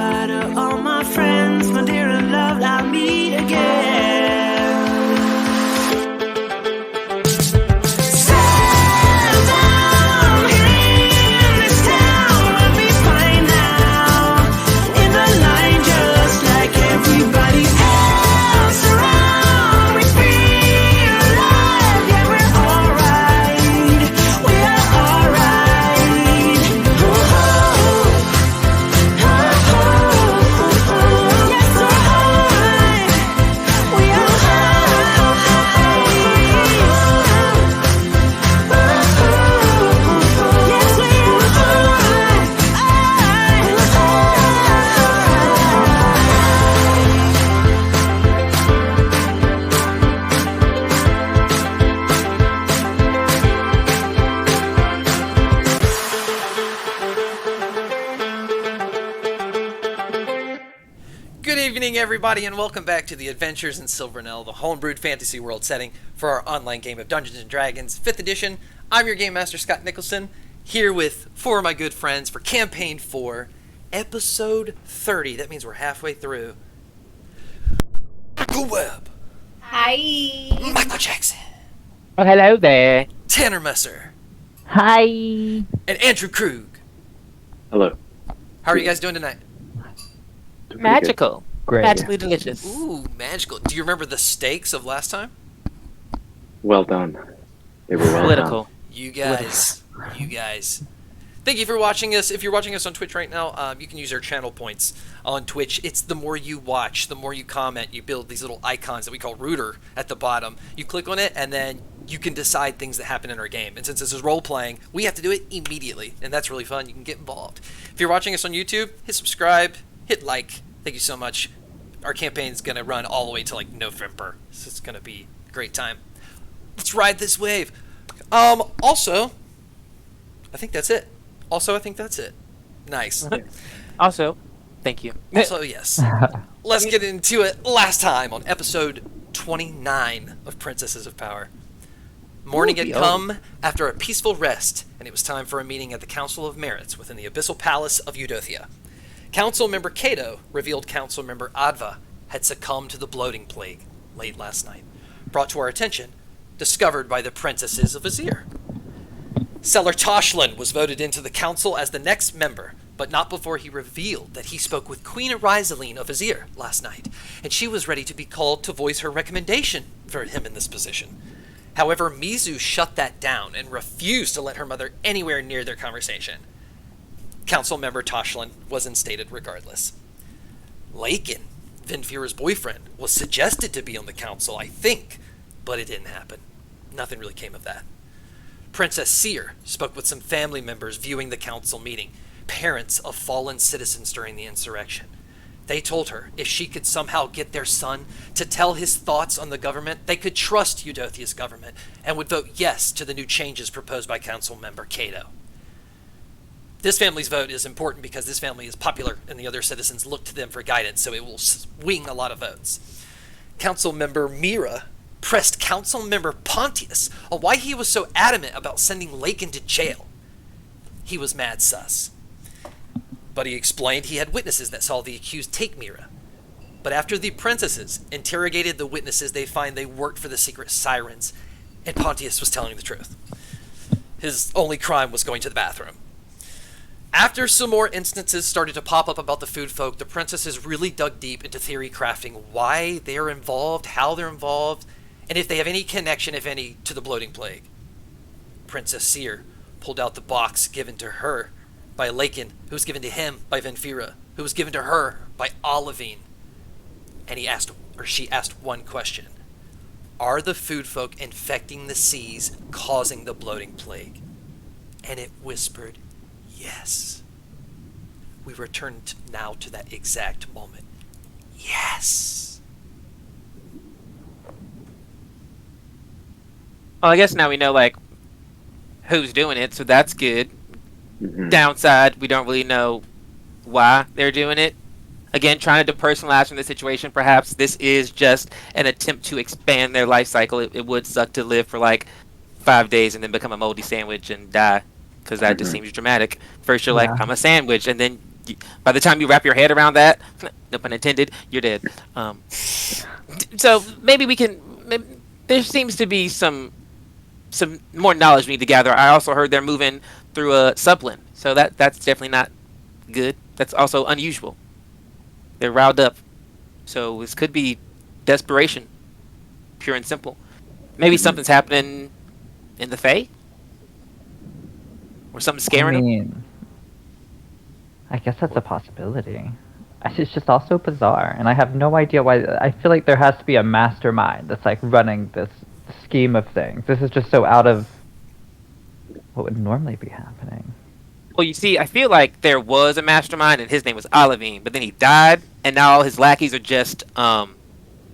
goodbye to all my friends, my dear and loved, I'll meet again. Everybody, and welcome back to the Adventures in Silvernell, the homebrewed fantasy world setting for our online game of Dungeons & Dragons 5th edition. I'm your Game Master, Scott Nicholson, here with four of my good friends for Campaign 4, Episode 30. That means we're halfway through. Webb. Hi. Michael Jackson. Oh, hello there. Tanner Messer. Hi. And Andrew Krug. Hello. How are you guys doing tonight? Magical. Great. Magically delicious. Ooh, magical. Do you remember the stakes of last time? Well done. They were well Political. done. You guys. Thank you for watching us. If you're watching us on Twitch right now, you can use our channel points on Twitch. It's the more you watch, the more you comment, you build these little icons that we call rooter at the bottom. You click on it, and then you can decide things that happen in our game. And since this is role-playing, we have to do it immediately, and that's really fun. You can get involved. If you're watching us on YouTube, hit subscribe, hit like. Thank you so much. Our campaign's going to run all the way to, November. So it's going to be a great time. Let's ride this wave. Also, I think that's it. Nice. Also, thank you. Also, yes. Let's get into it. Last time on episode 29 of Princesses of Power. Morning had come after a peaceful rest, and it was time for a meeting at the Council of Merits within the Abyssal Palace of Eudothia. Council member Cato revealed Council member Adva had succumbed to the bloating plague late last night, brought to our attention, discovered by the princesses of Azir. Seller Toshlan was voted into the council as the next member, but not before he revealed that he spoke with Queen Arizaline of Azir last night, and she was ready to be called to voice her recommendation for him in this position. However, Mizu shut that down and refused to let her mother anywhere near their conversation. Council member Toshlan was instated regardless. Lakin, Vinfira's boyfriend, was suggested to be on the council, I think, but it didn't happen. Nothing really came of that. Princess Seer spoke with some family members viewing the council meeting, parents of fallen citizens during the insurrection. They told her if she could somehow get their son to tell his thoughts on the government, they could trust Eudothia's government and would vote yes to the new changes proposed by council member Cato. This family's vote is important because this family is popular and the other citizens look to them for guidance, so it will swing a lot of votes. Council member Mira pressed Council member Pontius on why he was so adamant about sending Lakin to jail. He was mad sus. But he explained he had witnesses that saw the accused take Mira. But after the princesses interrogated the witnesses, they find they worked for the secret sirens, and Pontius was telling the truth. His only crime was going to the bathroom. After some more instances started to pop up about the food folk, the princesses really dug deep into theory crafting why they're involved, how they're involved, and if they have any connection, if any, to the bloating plague. Princess Seer pulled out the box given to her by Lakin, who was given to him by Vinfira, who was given to her by Olivine. And she asked one question. Are the food folk infecting the seas, causing the bloating plague? And it whispered, yes. We return now to that exact moment. Yes. Well, I guess now we know, who's doing it, so that's good. Mm-hmm. Downside, we don't really know why they're doing it. Again, trying to depersonalize from the situation, perhaps this is just an attempt to expand their life cycle. It would suck to live for 5 days and then become a moldy sandwich and die, because that just seems dramatic. First you're like, I'm a sandwich, and then By the time you wrap your head around that, no pun intended, you're dead. So maybe we can. There seems to be some more knowledge we need to gather. I also heard they're moving through a subland, so that's definitely not good. That's also unusual. They're riled up, so this could be desperation, pure and simple. Maybe something's happening in the Fae, or something scaring them. mean, I guess that's a possibility. It's just also bizarre, and I have no idea why. I feel like there has to be a mastermind that's like running this scheme of things. This is just so out of what would normally be happening. Well, you see, I feel like there was a mastermind, and his name was Olivine, but then he died, and now all his lackeys are just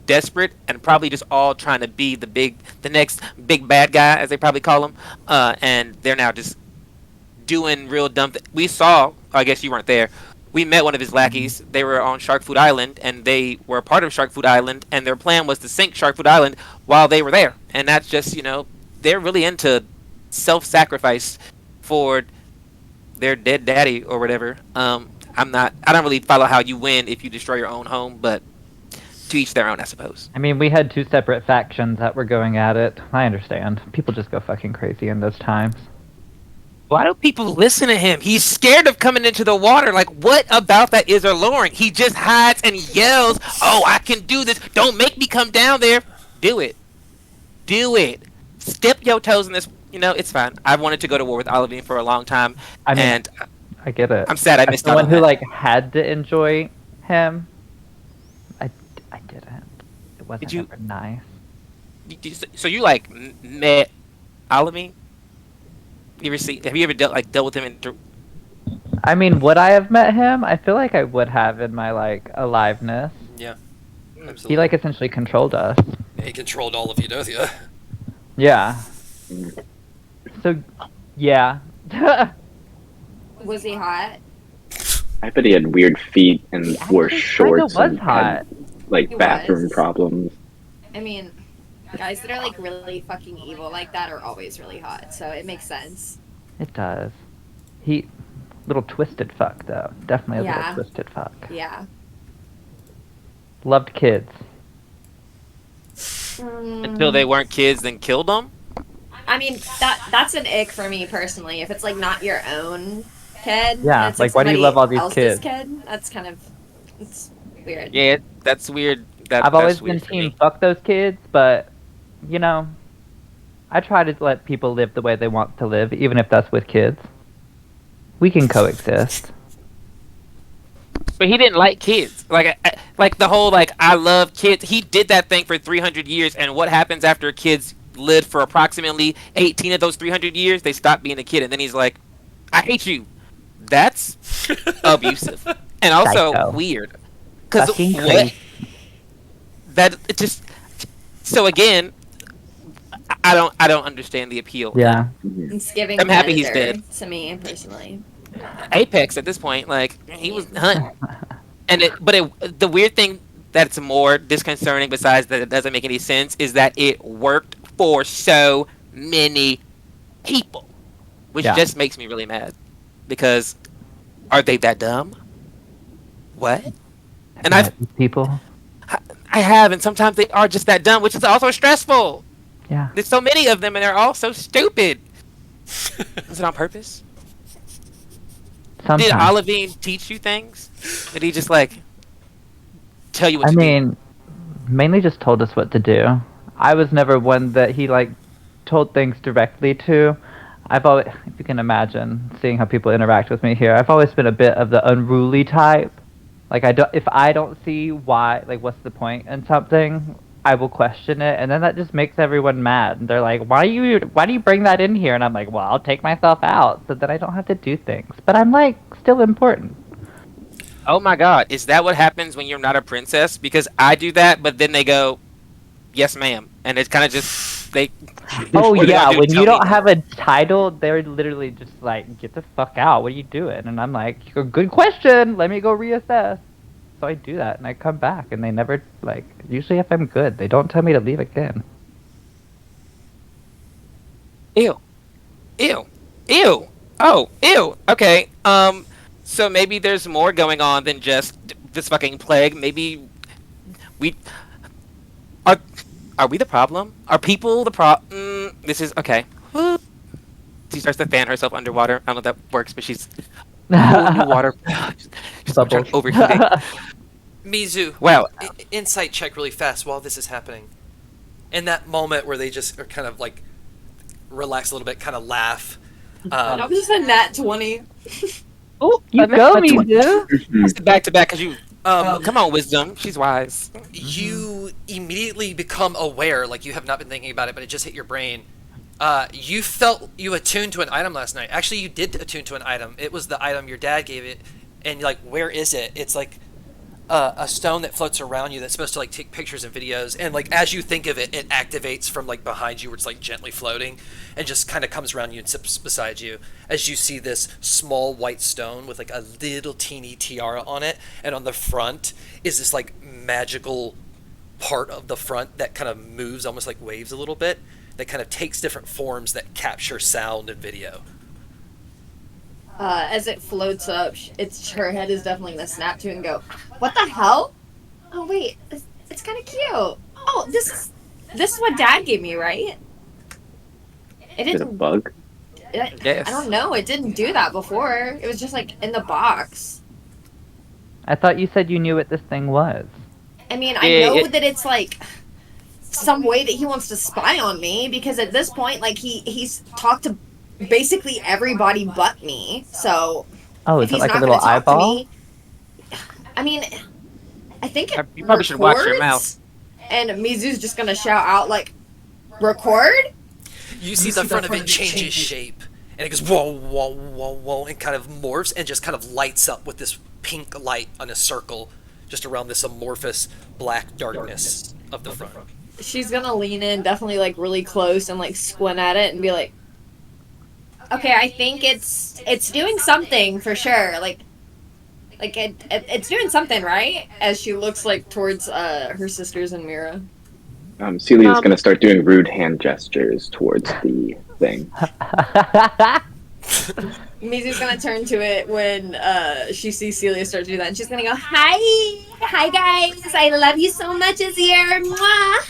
desperate and probably just all trying to be the next big bad guy, as they probably call him, and they're now just doing real dumb. We saw, I guess you weren't there. We met one of his lackeys. They were on Shark Food Island, and they were a part of Shark Food Island, and their plan was to sink Shark Food Island while they were there. And that's just, they're really into self-sacrifice for their dead daddy or whatever. I don't really follow how you win if you destroy your own home, but to each their own, I suppose. I mean, we had two separate factions that were going at it. I understand. People just go fucking crazy in those times. Why do people listen to him? He's scared of coming into the water. Like, what about that is alluring? He just hides and yells, "Oh, I can do this. Don't make me come down there." Do it. Do it. Step your toes in this. It's fine. I've wanted to go to war with Olivine for a long time. I get it. I'm sad I missed out on someone who, that. had to enjoy him, I didn't. It wasn't ever nice. So you, met Olivine? Have you ever dealt with him I mean, would I have met him? I feel like I would have in my aliveness. Yeah, absolutely. He essentially controlled us. Yeah, he controlled all of Eudothia. Yeah. So, yeah. Was he hot? I bet he had weird feet and wore shorts was and hot. had He bathroom was. problems. I mean, guys that are really fucking evil like that are always really hot, so it makes sense. It does. Little twisted fuck, though. Definitely a Yeah. little twisted fuck. Yeah. Loved kids. until they weren't kids, then killed them? I mean, that's an ick for me personally. If it's not your own kid, Yeah, and it's why do you somebody love all these else's kids? Kid, that's kind of weird. Yeah, that's weird. I've always that's been weird for team me. fuck those kids, but, I try to let people live the way they want to live, even if that's with kids. We can coexist. But he didn't like kids. Like the whole I love kids. He did that thing for 300 years, and what happens after kids lived for approximately 18 of those 300 years? They stop being a kid, and then he's like, "I hate you." That's abusive and also Psycho. weird. Because Fucking what? crazy. That it just. So again, I don't understand the appeal. Yeah. It's giving I'm happy he's Predator dead. to me personally. Apex at this point, he was hunting. The weird thing that's more disconcerting, besides that it doesn't make any sense, is that it worked for so many people, which Yeah. just makes me really mad. Because are they that dumb? What? And people. I have, and sometimes they are just that dumb, which is also stressful. Yeah. There's so many of them, and they're all so stupid. Is it on purpose? Sometimes. Did Olivine teach you things? Did he just tell you what I to do? mean, mainly just told us what to do. I was never one that he told things directly to. I've always, if you can imagine, seeing how people interact with me here, I've always been a bit of the unruly type. If I don't see why, what's the point in something, I will question it, and then that just makes everyone mad. And they're like, why do you bring that in here? And I'm like, well, I'll take myself out so that I don't have to do things. But I'm still important. Oh my god, is that what happens when you're not a princess? Because I do that, but then they go, "Yes, ma'am," and it's kind of just they. Oh what are they yeah, gonna do? when Tell you me don't now. have a title, they're literally just get the fuck out. What are you doing? And I'm like, good question. Let me go reassess. So I do that, and I come back, and they never Usually, if I'm good, they don't tell me to leave again. Ew, ew, ew. Oh, ew. Okay. So maybe there's more going on than just this fucking plague. Maybe we are. Are we the problem? Are people the problem? This is okay. She starts to fan herself underwater. I don't know if that works, but she's new water. She's trying Bubbles. to overheating. Mizu, Wow. insight check really fast while this is happening. In that moment where they just are kind of like relax a little bit, kind of laugh. That was a nat 20. Oh, You go, Mizu. Back to back, because you. Come on, wisdom. She's wise. You immediately become aware, like you have not been thinking about it, but it just hit your brain. You attuned to an item last night. Actually, you did attune to an item. It was the item your dad gave it, and you're like, where is it? It's like a stone that floats around you that's supposed to like take pictures and videos, and like as you think of it, it activates from like behind you, where it's like gently floating, and just kind of comes around you and sits beside you as you see this small white stone with like a little teeny tiara on it, and on the front is this like magical part of the front that kind of moves almost like waves a little bit, that kind of takes different forms that capture sound and video. As it floats up, her head is definitely gonna snap to and go, "What the hell? Oh wait, it's kind of cute. Oh, this is what Dad gave me, right? It Is it a didn't. bug? Yes. I don't know. It didn't do that before. It was just like in the box. I thought you said you knew what this thing was. I mean, I Yeah, know that it's like some way that he wants to spy on me, because at this point, like he's talked to basically everybody but me. So Oh, if is it he's like a not little going to talk to eyeball? me, I mean, I think it You probably should watch your records, mouth. And Mizu's just gonna shout out like, "Record!" You see the front of it changes shape, and it goes whoa, whoa, whoa, whoa, and kind of morphs and just kind of lights up with this pink light on a circle just around this amorphous black darkness of the front. She's gonna lean in, definitely like really close, and like squint at it and be like, "Okay, I think it's doing something for sure. Like it's doing something, right?" As she looks like towards her sisters and Mira. Celia's going to start doing rude hand gestures towards the thing. Mizu's gonna turn to it when she sees Celia start to do that, and she's gonna go, hi guys, I love you so much, Azir, mwah.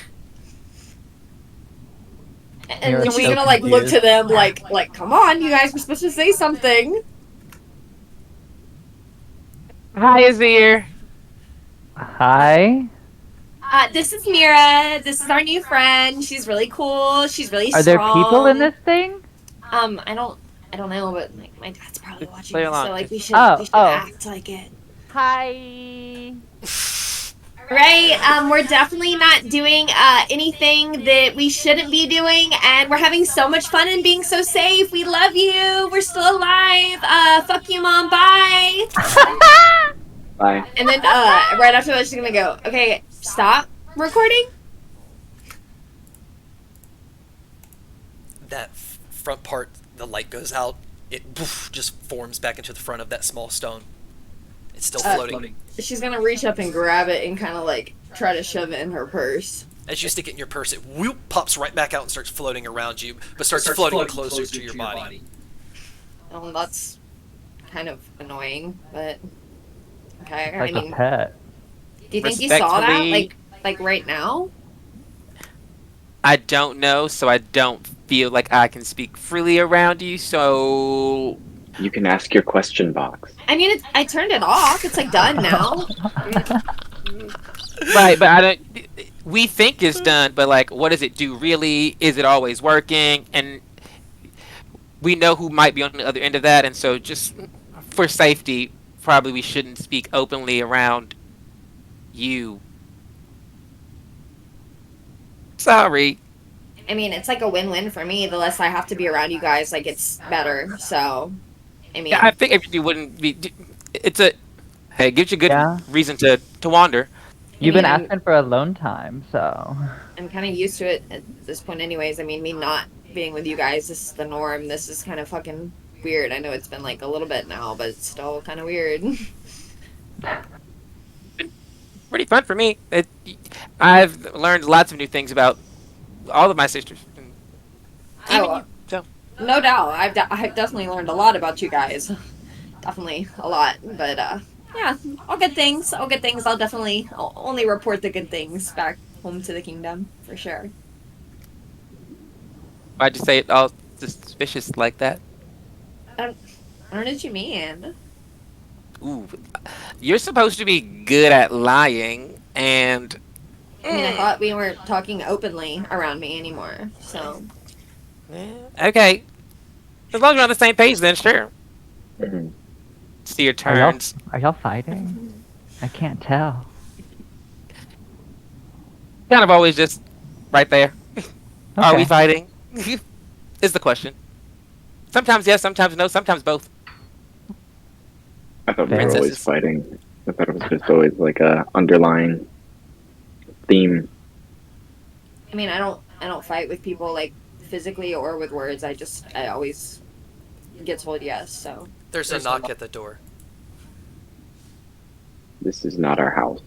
And then Mira's she's so gonna like look confused. to them like, come on, you guys were supposed to say something. Hi, Azir. Hi. This is Mira. This is our new friend. She's really cool. She's really Are strong. there people in this thing? I don't know, but like my dad's probably watching Play this, along. so like we should Oh. act like it. Hi. Right, we're definitely not doing anything that we shouldn't be doing, and we're having so much fun and being so safe. We love you. We're still alive. Fuck you, Mom. Bye. Bye. And then right after that, she's gonna go, okay, stop recording. That front part, the light goes out, it just forms back into the front of that small stone. It's still floating. She's gonna reach up and grab it and kind of like try to shove it in her purse. As you stick it in your purse, it whoop, pops right back out and starts floating around you, but starts floating closer to your body. That's kind of annoying, but okay. I Like mean, a pet. do you think you saw that Respectfully- like right now? I don't know, so I don't feel like I can speak freely around you, so... You can ask your question box. I mean, I turned it off. It's like done now. Right, but I don't... We think it's done, but like, what does it do really? Is it always working? And we know who might be on the other end of that, and so just for safety, probably we shouldn't speak openly around you. Sorry. I mean, it's like a win-win for me. The less I have to be around you guys, like it's better. So, I mean, Yeah, I think if you wouldn't be... It's a... Hey, it gives you good Yeah. reason to wander. You've been I'm- asking for alone time, so. I'm kind of used to it at this point, anyways. I mean, me not being with you guys, this is the norm. This is kind of fucking weird. I know it's been like a little bit now, but it's still kind of weird. Pretty fun for me. I've learned lots of new things about all of my sisters. Even Oh, you, so. no doubt. I've definitely learned a lot about you guys. definitely a lot. But yeah, all good things. All good things. I'll only report the good things back home to the kingdom for sure. Why'd you say it all suspicious like that? I don't know what you mean. Ooh, you're supposed to be good at lying, and I mean, I thought we weren't talking openly around me anymore. So okay. As long as we're on the same page, then sure. Mhm. See your Are y'all turns. fighting? I can't tell. Kind of always just right there. Are we Okay. fighting? Is the question. Sometimes yes, sometimes no, sometimes both. I thought we were always Princesses. fighting. I thought it was just always like a underlying theme. I mean, I don't fight with people like physically or with words. I always get told yes. So There's a knock at the door. This is not our house.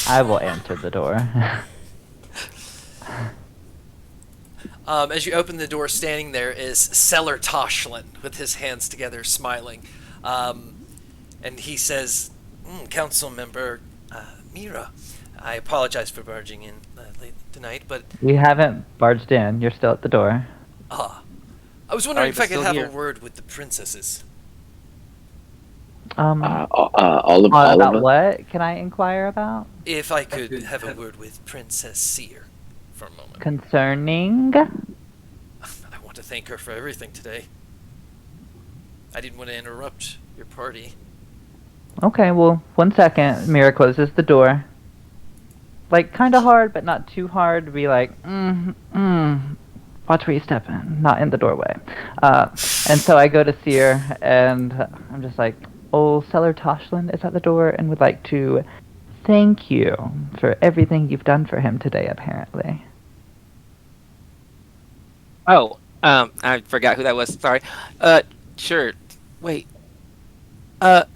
I will answer the door. As you open the door, standing there is Seller Toshlin with his hands together, smiling. And he says, Council Member Mira, I apologize for barging in late tonight, but We haven't barged in. You're still at the door. I was wondering Sorry, if I but could still have here. a word with the princesses. All of About us. what can I inquire about? If I could have a word with Princess Seer for a moment. Concerning? I want to thank her for everything today. I didn't want to interrupt your party. Okay, well, 1 second. Mira closes the door. Like, kind of hard, but not too hard to be like, watch where you step in, not in the doorway. And so I go to see her, and I'm just like, Seller Toshlin is at the door and would like to thank you for everything you've done for him today, apparently. Oh, I forgot who that was. Sorry. Sure. Wait.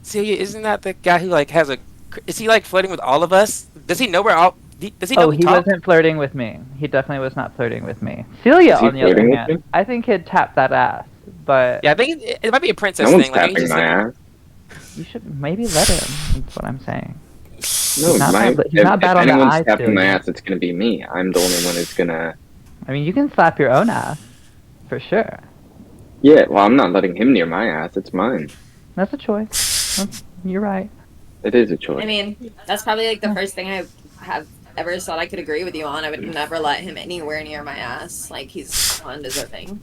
Celia, isn't that the guy who like has a? Is he like flirting with all of us? Does he know we're all? Does he know we He talk? wasn't flirting with me. He definitely was not flirting with me. Celia, Is he on the other flirting with hand, you? I think he'd tap that ass, but Yeah, I think it might be a princess No one's thing. Like, tapping my ass. you should maybe let him. That's what I'm saying. No, not my, bad, but he's not if bad on the anyone's eyes, tapping my Celia. ass, it's gonna be me. I'm the only one who's gonna. I mean, you can slap your own ass, for sure. Yeah, well, I'm not letting him near my ass. It's mine. That's a choice. You're right. It is a choice. I mean, that's probably like the first thing I have ever thought I could agree with you on. I would never let him anywhere near my ass. Like he's undeserving.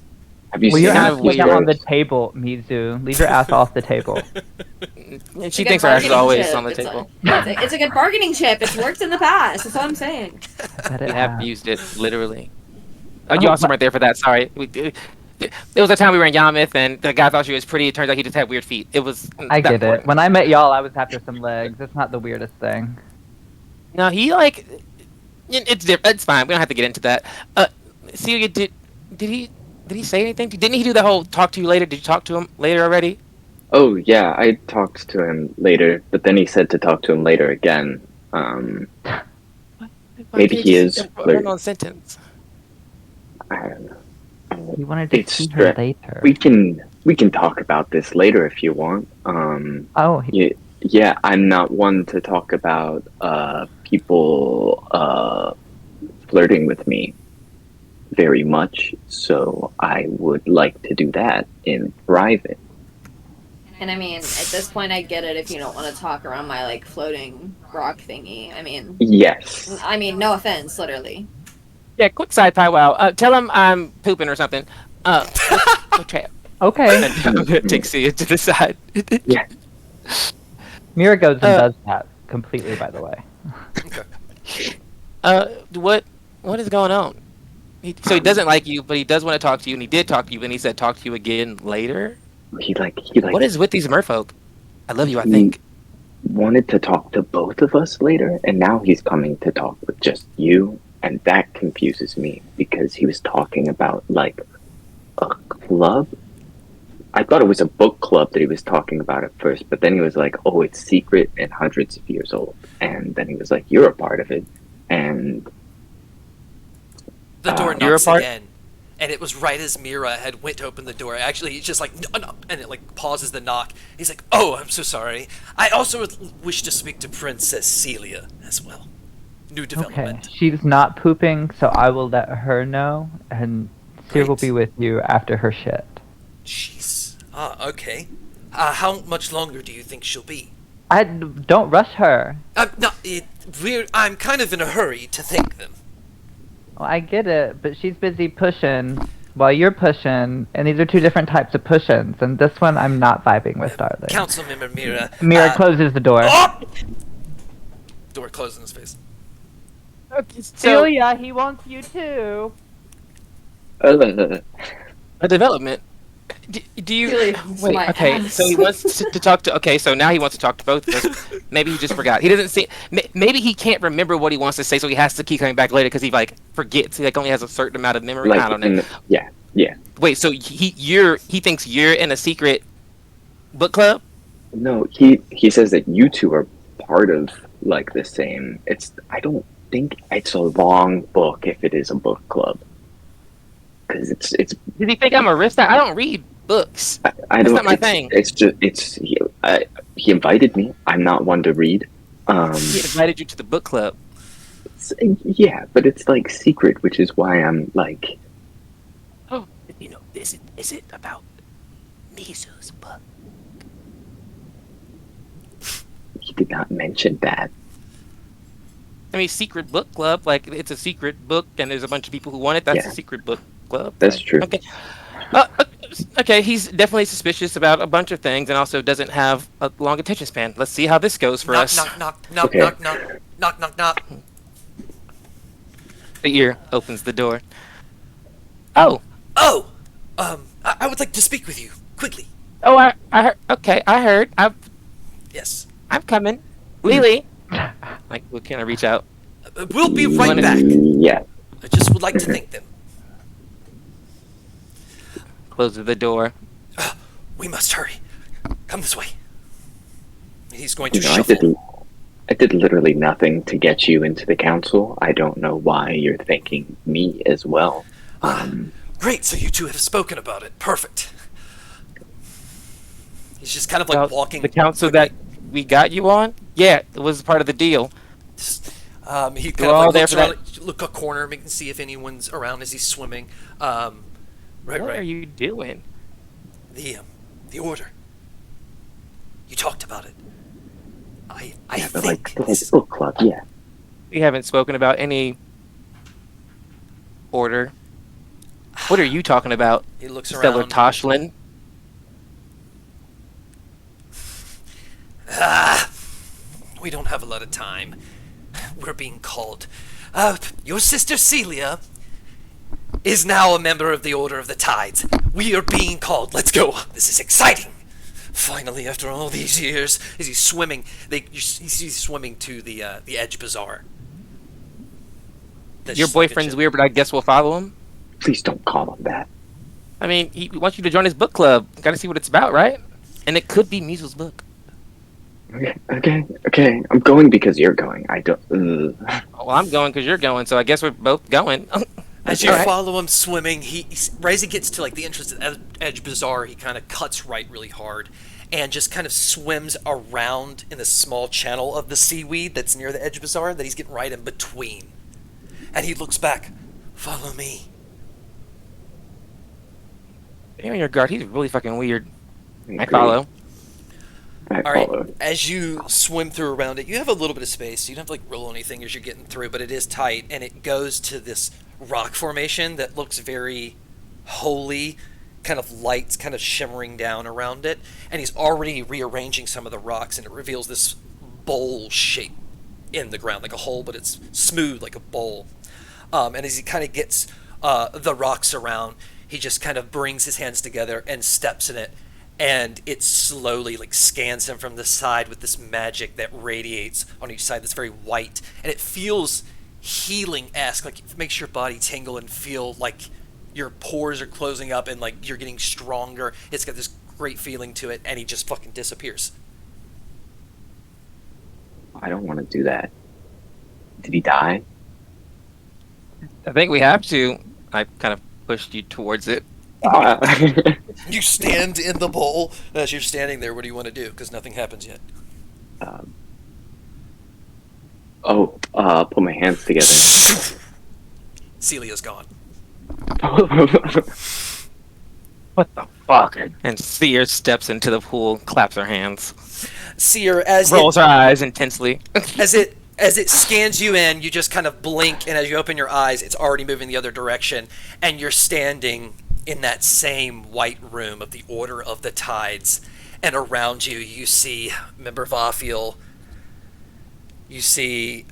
Have you Well, seen your kind ass of was weird. on the table, Mizu. Leave your ass off the table. And she It's a thinks good her ass is bargaining always chip. on the It's table. it's a good bargaining chip. It's worked in the past. That's what I'm saying. Let We it have have. used it literally. Oh, you Oh, also but- weren't there for that. Sorry. There was a time we were in Yarmouth, and the guy thought she was pretty. It turns out he just had weird feet. It was. I that get important. it. When I met y'all, I was after some legs. It's not the weirdest thing. No, he like. It's fine. We don't have to get into that. Celia, did he say anything? Didn't he do the whole talk to you later? Did you talk to him later already? Oh yeah, I talked to him later, but then he said to talk to him later again. Why Maybe can't he you is just flirting. run on sentence. I don't know. You wanted to It's see her stre- later. We can talk about this later if you want. Oh, Yeah, I'm not one to talk about people flirting with me very much, so I would like to do that in private. And I mean, at this point, I get it if you don't want to talk around my like floating rock thingy. Yes. No offense, literally. Yeah, quick side powwow. Tell him I'm pooping or something. Okay. okay. I'm gonna take Celia to the side. Yeah. Mira goes and does that completely, by the way. What is going on? So he doesn't like you, but he does want to talk to you, and he did talk to you, and he said talk to you again later. He What is with these merfolk? I love you, I he think. wanted to talk to both of us later, and now he's coming to talk with just you, and that confuses me because he was talking about like a club. I thought it was a book club that he was talking about at first, but then he was like, "Oh, it's secret and hundreds of years old," and then he was like, "You're a part of it," and The door You're a knocks part- again, And it was right as Mira had went to open the door. Actually, he's just like, no, no, and it like pauses the knock. He's like, oh, I'm so sorry. I also wish to speak to Princess Celia as well. New Okay, development. she's not pooping, so I will let her know, and Seer will Great. be with you after her shit. Jeez. Ah, okay. How much longer do you think she'll be? Don't rush her. No, I'm kind of in a hurry to thank them. Well, I get it, but she's busy pushing while you're pushing, and these are two different types of push-ins, and this one I'm not vibing with, darling. Councilmember Mira. Mira closes the door. Oh! Door closed in his face. Okay, so Celia, he wants you too. Uh, a development. Do you Really, wait? my Okay, ass. so he wants to talk to. Okay, so now he wants to talk to both of us. Maybe he just forgot. He doesn't see. Maybe he can't remember what he wants to say, so he has to keep coming back later because he like forgets. He like only has a certain amount of memory. I don't know. yeah. Wait, so he thinks you're in a secret book club? No, he says that you two are part of like the same. I don't think it's a long book if it is a book club. Because it's. Did he think I'm a risk? I don't read books. I That's don't. not my thing. It's just he invited me. I'm not one to read. He invited you to the book club. Yeah, but it's like secret, which is why I'm like. Oh, is it about Misu's book? He did not mention that. I mean, secret book club. Like it's a secret book, and there's a bunch of people who want it. That's Yeah. a secret book club. That's true. Okay. Okay, he's definitely suspicious about a bunch of things, and also doesn't have a long attention span. Let's see how this goes for Knock, us. knock, knock, knock, Okay. knock, knock, knock, knock, knock. The ear opens the door. Oh, Oh, I would like to speak with you quickly. I heard. Okay, I heard. Yes. I'm coming. Lily. Like, we can I reach out? We'll be right wanna- back. Yeah. I just would like to thank them. Closes the door. We must hurry. Come this way. He's going to You know, shuffle. I did literally nothing to get you into the council. I don't know why you're thanking me as well. Great, so you two have spoken about it. Perfect. He's just kind of like Well, walking. the council that we got you on. Yeah, it was part of the deal. He We're kind all of like there looks for around, look a corner, making see if anyone's around as he's swimming. Right, What are right. you doing? The order. You talked about it. I Yeah, but think like this the is, book club, yeah. We haven't spoken about any order. What are you talking about, he looks Stellar around. Toshlin? We don't have a lot of time. We're being called. Your sister Celia is now a member of the Order of the Tides. We are being called. Let's go. This is exciting. Finally, after all these years, as he's swimming, he's swimming to the Edge Bazaar. That's Your just like a boyfriend's ch- weird, but I guess we'll follow him. Please don't call him that. I mean, he wants you to join his book club. Got to see what it's about, right? And it could be Misu's book. Okay. I'm going because you're going. I don't. Well, I'm going because you're going, so I guess we're both going. As you Alright. follow him swimming, right as he gets to like the entrance to the Edge Bazaar, he kind of cuts right really hard, and just kind of swims around in the small channel of the seaweed that's near the Edge Bazaar that he's getting right in between. And he looks back, follow me. Be on your guard. He's really fucking weird. I agree. follow. I All right, follow. as you swim through around it, you have a little bit of space. So you don't have to like roll anything as you're getting through, but it is tight, and it goes to this rock formation that looks very holy, kind of lights kind of shimmering down around it, and he's already rearranging some of the rocks, and it reveals this bowl shape in the ground, like a hole, but it's smooth like a bowl. And as he kind of gets the rocks around, he just kind of brings his hands together and steps in it, and it slowly like scans him from the side with this magic that radiates on each side that's very white, and it feels healing-esque, like it makes your body tingle and feel like your pores are closing up and like you're getting stronger. It's got this great feeling to it, and he just fucking disappears. I don't want to do that. Did he die? I think we have to. I kind of pushed you towards it. You stand in the bowl. As you're standing there, what do you want to do? Because nothing happens yet. Put my hands together. Celia's gone. What the fuck? And Seer steps into the pool, claps her hands, Seer, rolls her eyes intensely. as it scans you in, you just kind of blink, and as you open your eyes, it's already moving the other direction, and you're standing in that same white room of the Order of the Tides, and around you, you see Member Vafiel, you see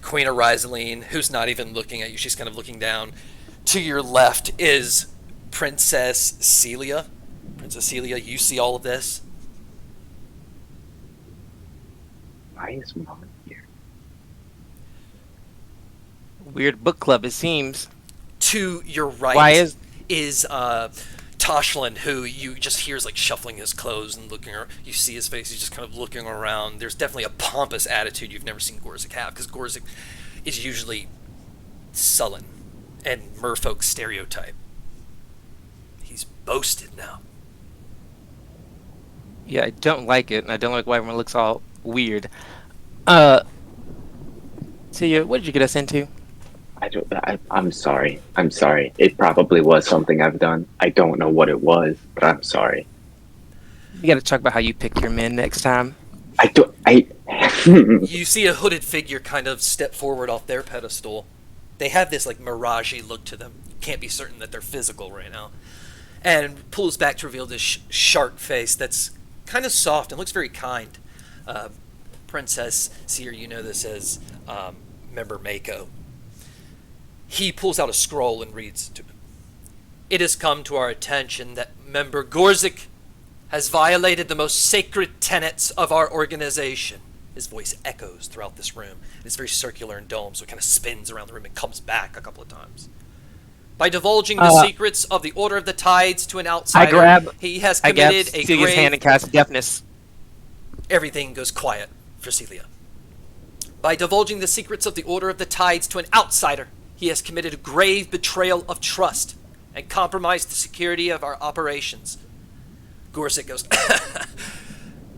Queen Arizaline, who's not even looking at you, she's kind of looking down. To your left is Princess Celia. Princess Celia, you see all of this. Why is Mom here? Weird book club, it seems. To your right Why is Toshlin, who you just hears like shuffling his clothes and looking. You see his face; he's just kind of looking around. There's definitely a pompous attitude you've never seen Gorzik have, because Gorzik is usually sullen and merfolk stereotype. He's boasted now. Yeah, I don't like it, and I don't like why everyone looks all weird. Celia, what did you get us into? I'm sorry. I'm sorry. It probably was something I've done. I don't know what it was, but I'm sorry. You gotta talk about how you pick your men next time. You see a hooded figure kind of step forward off their pedestal. They have this like mirage-y look to them. You can't be certain that they're physical right now. And pulls back to reveal this sharp face that's kind of soft and looks very kind. Princess Seer, you know this as Member Mako. He pulls out a scroll and reads to him. It has come to our attention that Member Gorzik has violated the most sacred tenets of our organization. His voice echoes throughout this room. It's very circular and domed, so it kind of spins around the room and comes back a couple of times. By divulging the secrets of the Order of the Tides to an outsider, he has committed a Celia's grave... hand and cast deafness. Everything goes quiet for Celia. By divulging the secrets of the Order of the Tides to an outsider, he has committed a grave betrayal of trust and compromised the security of our operations. Gorzik goes,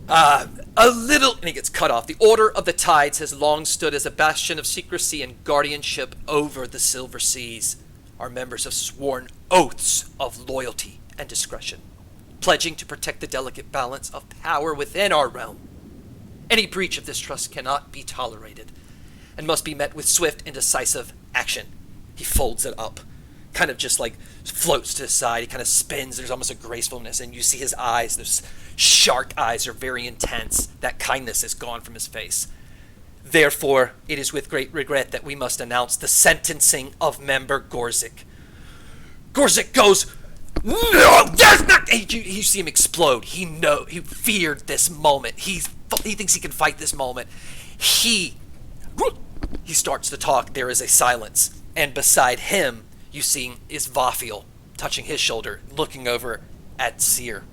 a little, and he gets cut off. The Order of the Tides has long stood as a bastion of secrecy and guardianship over the Silver Seas. Our members have sworn oaths of loyalty and discretion, pledging to protect the delicate balance of power within our realm. Any breach of this trust cannot be tolerated and must be met with swift and decisive action. He folds it up, kind of just like floats to the side. He kind of spins. There's almost a gracefulness, and you see his eyes. Those shark eyes are very intense. That kindness is gone from his face. Therefore, it is with great regret that we must announce the sentencing of Member Gorzik. Gorzik goes, no, that's not. You see him explode. He feared this moment. He thinks he can fight this moment. He starts to talk. There is a silence, and beside him, you see is Vafiel touching his shoulder, looking over at Seer,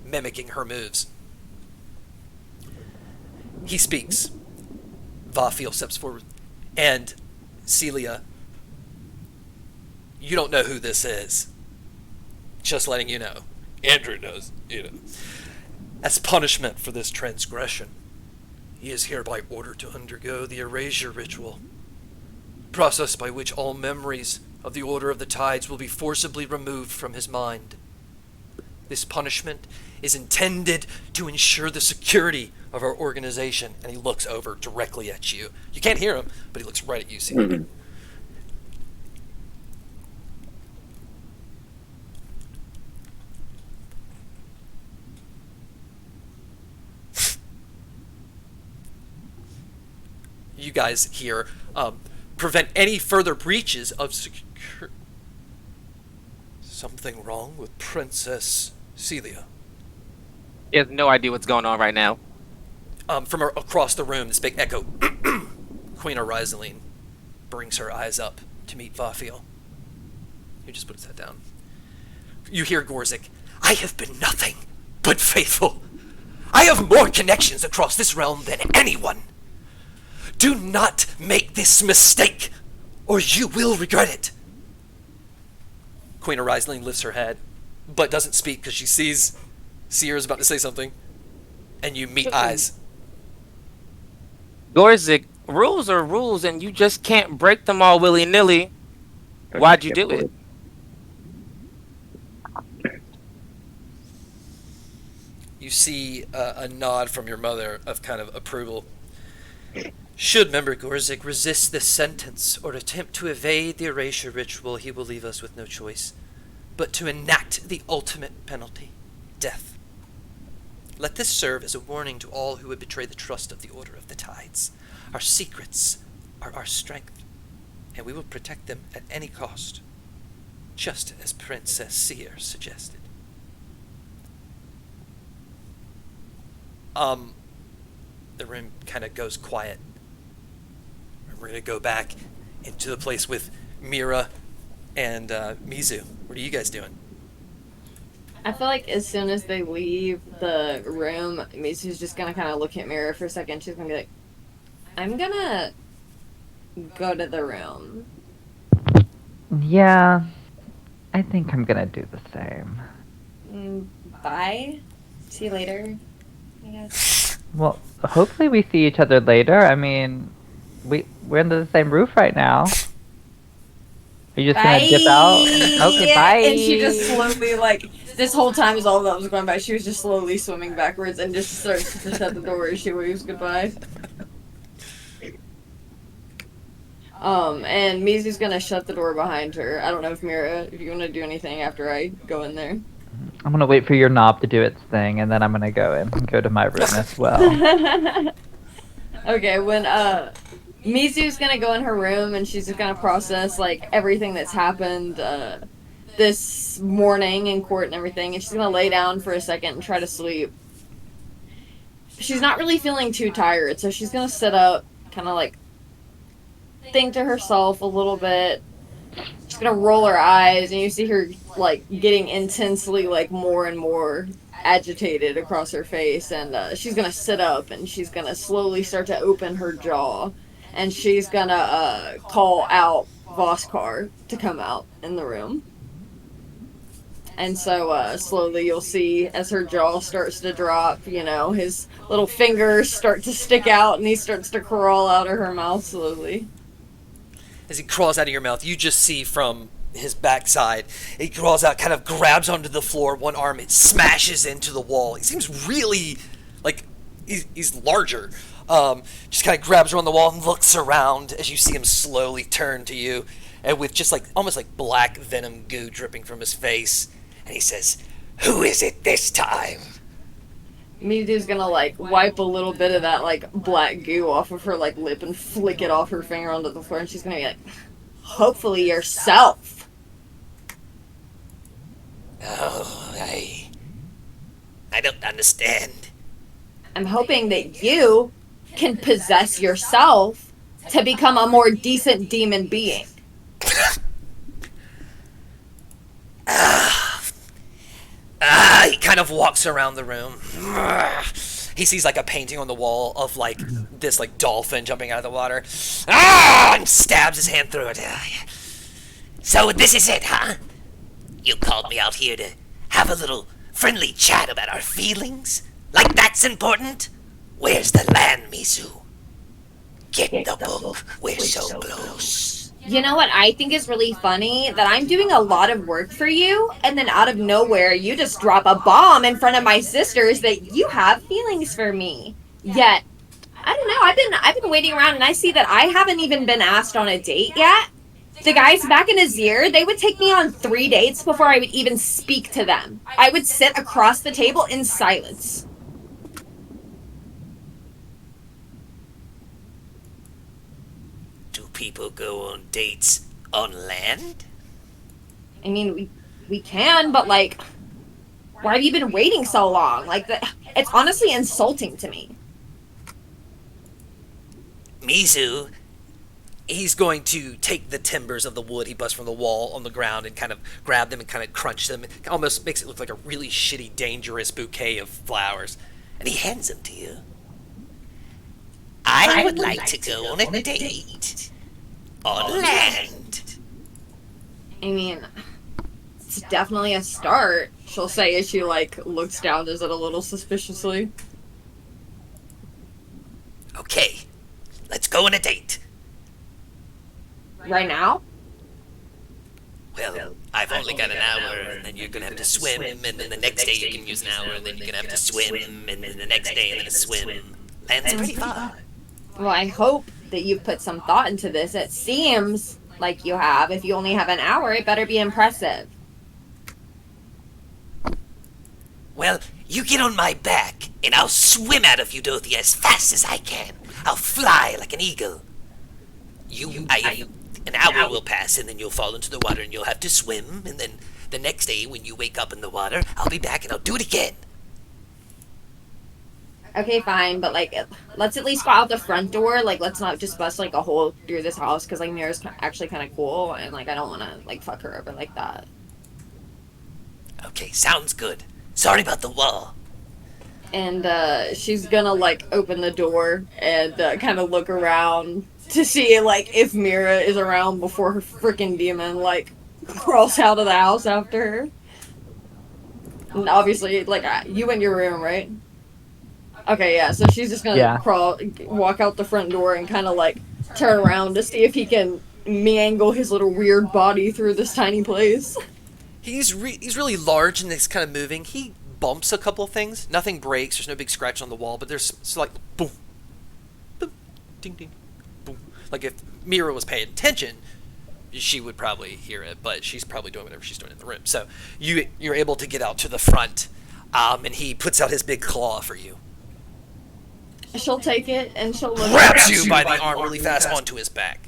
mimicking her moves. He speaks. Vafiel steps forward, and Celia, you don't know who this is. Just letting you know. Andrew knows, As punishment for this transgression, he is hereby ordered to undergo the erasure ritual, process by which all memories of the Order of the Tides will be forcibly removed from his mind. This punishment is intended to ensure the security of our organization. And he looks over directly at you. You can't hear him, but he looks right at you. See? Mm-hmm. You guys here prevent any further breaches of security. Something wrong with Princess Celia? He has no idea what's going on right now. From across the room, this big echo. Queen Arizaline brings her eyes up to meet Vafiel. He just put his head down. You hear Gorzik. I have been nothing but faithful. I have more connections across this realm than anyone. Do not make this mistake, or you will regret it. Queen of Riesling lifts her head, but doesn't speak because she sees Sierra's about to say something, and you meet eyes. Gorzik, rules are rules, and you just can't break them all willy-nilly. Why'd you do it? You see a nod from your mother of kind of approval. Should Member Gorzik resist this sentence or attempt to evade the erasure ritual, he will leave us with no choice but to enact the ultimate penalty, death. Let this serve as a warning to all who would betray the trust of the Order of the Tides. Our secrets are our strength, and we will protect them at any cost, just as Princess Seer suggested. The room kind of goes quiet. We're going to go back into the place with Mira and Mizu. What are you guys doing? I feel like as soon as they leave the room, Mizu's just gonna kind of look at Mira for a second. She's gonna be like, I'm gonna go to the room. Yeah, I think I'm gonna do the same. Bye. See you later, I guess. Well, hopefully we see each other later. I mean, we're under the same roof right now. Are you just gonna dip out? Okay, bye. And she just slowly, like, this whole time as all that was going by, she was just slowly swimming backwards and just starts to shut the door as she waves goodbye. And Mizu's gonna shut the door behind her. I don't know if Mira, if you want to do anything after I go in there. I'm gonna wait for your knob to do its thing, and then I'm gonna go in and go to my room as well. Okay, when Mizu's gonna go in her room and she's just gonna process like everything that's happened this morning in court and everything, and she's gonna lay down for a second and try to sleep. She's not really feeling too tired, so she's gonna sit up, kind of like think to herself a little bit. She's gonna roll her eyes, and you see her like getting intensely like more and more agitated across her face, and she's gonna sit up and she's gonna slowly start to open her jaw, and she's gonna call out Voskar to come out in the room. And so slowly you'll see as her jaw starts to drop, you know, his little fingers start to stick out and he starts to crawl out of her mouth slowly. As he crawls out of your mouth, you just see from his backside, he crawls out, kind of grabs onto the floor, one arm, it smashes into the wall. He seems really, like, he's larger. Just kind of grabs around the wall and looks around as you see him slowly turn to you, and with just like, almost like black venom goo dripping from his face. And he says, "Who is it this time?" Mizu's gonna like wipe a little bit of that like black goo off of her like lip and flick it off her finger onto the floor, and she's gonna be like, "Hopefully yourself." Oh, I don't understand. I'm hoping that you can possess yourself to become a more decent demon being. He kind of walks around the room. He sees like a painting on the wall of like this like dolphin jumping out of the water. And stabs his hand through it. So this is it, huh? You called me out here to have a little friendly chat about our feelings? Like that's important? Where's the land, Mizu? Get the book. We're so close. You know what I think is really funny? That I'm doing a lot of work for you, and then out of nowhere, you just drop a bomb in front of my sisters that you have feelings for me. Yet, I don't know, I've been waiting around, and I see that I haven't even been asked on a date yet. The guys back in Azir, they would take me on 3 dates before I would even speak to them. I would sit across the table in silence. People go on dates on land? I mean, we can, but like, why have you been waiting so long? Like, it's honestly insulting to me. Mizu, he's going to take the timbers of the wood he busts from the wall on the ground and kind of grab them and kind of crunch them. It almost makes it look like a really shitty, dangerous bouquet of flowers. And he hands them to you. I would like to go on a date. On land. I mean, it's definitely a start, she'll say as she, like, looks down at it a little suspiciously. Okay, let's go on a date. Right now? Well, I've only got an hour, and then you're gonna have to swim, and then the next day you can use an hour, and then you're gonna have to swim, and then the next day, and then a swim. And it's pretty far. Well, I hope that you've put some thought into this. It seems like you have. If you only have an hour, it better be impressive. Well, you get on my back, and I'll swim out of Eudothia as fast as I can. I'll fly like an eagle. An hour will pass, and then you'll fall into the water, and you'll have to swim, and then the next day when you wake up in the water, I'll be back, and I'll do it again. Okay, fine, but, like, let's at least go out the front door. Like, let's not just bust, like, a hole through this house, because, like, Mira's actually kind of cool, and, like, I don't want to, like, fuck her over like that. Okay, sounds good. Sorry about the wall. And, she's gonna, like, open the door and, kind of look around to see, like, if Mira is around before her freaking demon, like, crawls out of the house after her. And obviously, like, you in your room, right? Okay, yeah, so she's just gonna walk out the front door and kind of, like, turn around to see if he can mangle his little weird body through this tiny place. He's really large and he's kind of moving. He bumps a couple of things. Nothing breaks. There's no big scratch on the wall, but there's like boom, boom, ding, ding, boom. Like if Mira was paying attention, she would probably hear it, but she's probably doing whatever she's doing in the room. So you're able to get out to the front, and he puts out his big claw for you. She'll take it and she'll look. Grabs you by the arm really fast onto his back.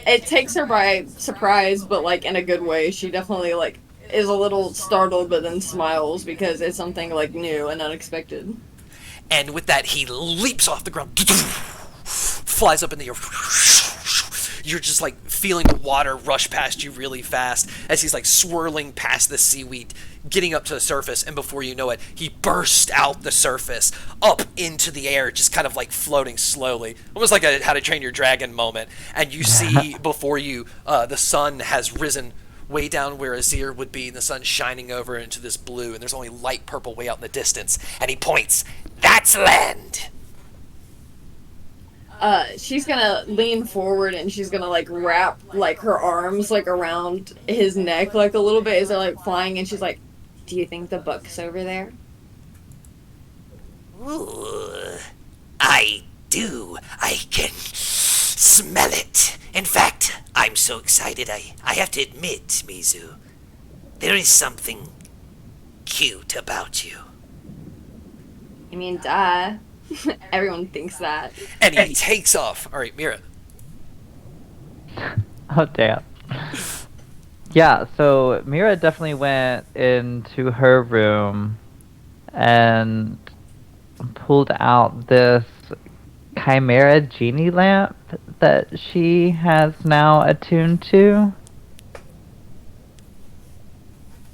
It takes her by surprise, but, like, in a good way. She definitely, like, is a little startled, but then smiles because it's something, like, new and unexpected. And with that, he leaps off the ground, flies up in the air. You're just, like, feeling the water rush past you really fast as he's, like, swirling past the seaweed, getting up to the surface, and before you know it, he bursts out the surface, up into the air, just kind of, like, floating slowly. Almost like a How to Train Your Dragon moment. And you see before you, the sun has risen way down where Azir would be, and the sun's shining over into this blue, and there's only light purple way out in the distance. And he points, "That's land!" She's gonna lean forward and she's gonna, like, wrap, like, her arms, like, around his neck, like, a little bit as they're, like, flying, and she's like, "Do you think the book's over there?" Ooh, I do. I can smell it. In fact, I'm so excited, I have to admit, Mizu, there is something cute about you. I mean, duh. Everyone thinks that. And he takes off. All right, Mira. Oh, damn. Yeah, so Mira definitely went into her room and pulled out this chimera genie lamp that she has now attuned to.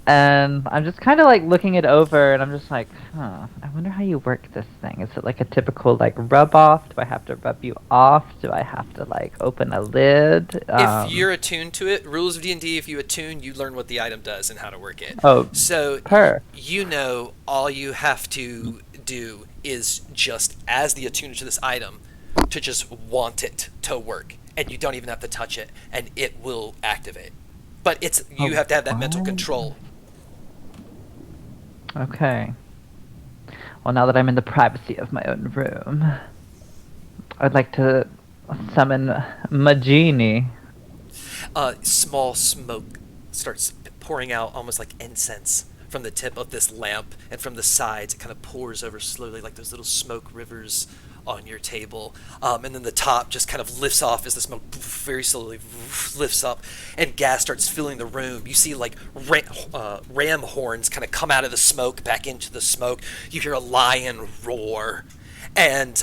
And I'm just kind of, like, looking it over, and I'm just like, I wonder how you work this thing. Is it like a typical, like, rub off? Do I have to rub you off? Do I have to, like, open a lid? If you're attuned to it, rules of D&D, if you attune, you learn what the item does and how to work it. Oh, so you know all you have to do is just, as the attuner to this item, to just want it to work. And you don't even have to touch it, and it will activate. But you have to have that mental control. Okay. Well, now that I'm in the privacy of my own room, I'd like to summon Majini. Small smoke starts pouring out, almost like incense, from the tip of this lamp, and from the sides it kind of pours over slowly like those little smoke rivers on your table, and then the top just kind of lifts off as the smoke very slowly lifts up, and gas starts filling the room. You see, like, ram horns kind of come out of the smoke back into the smoke. You hear a lion roar, and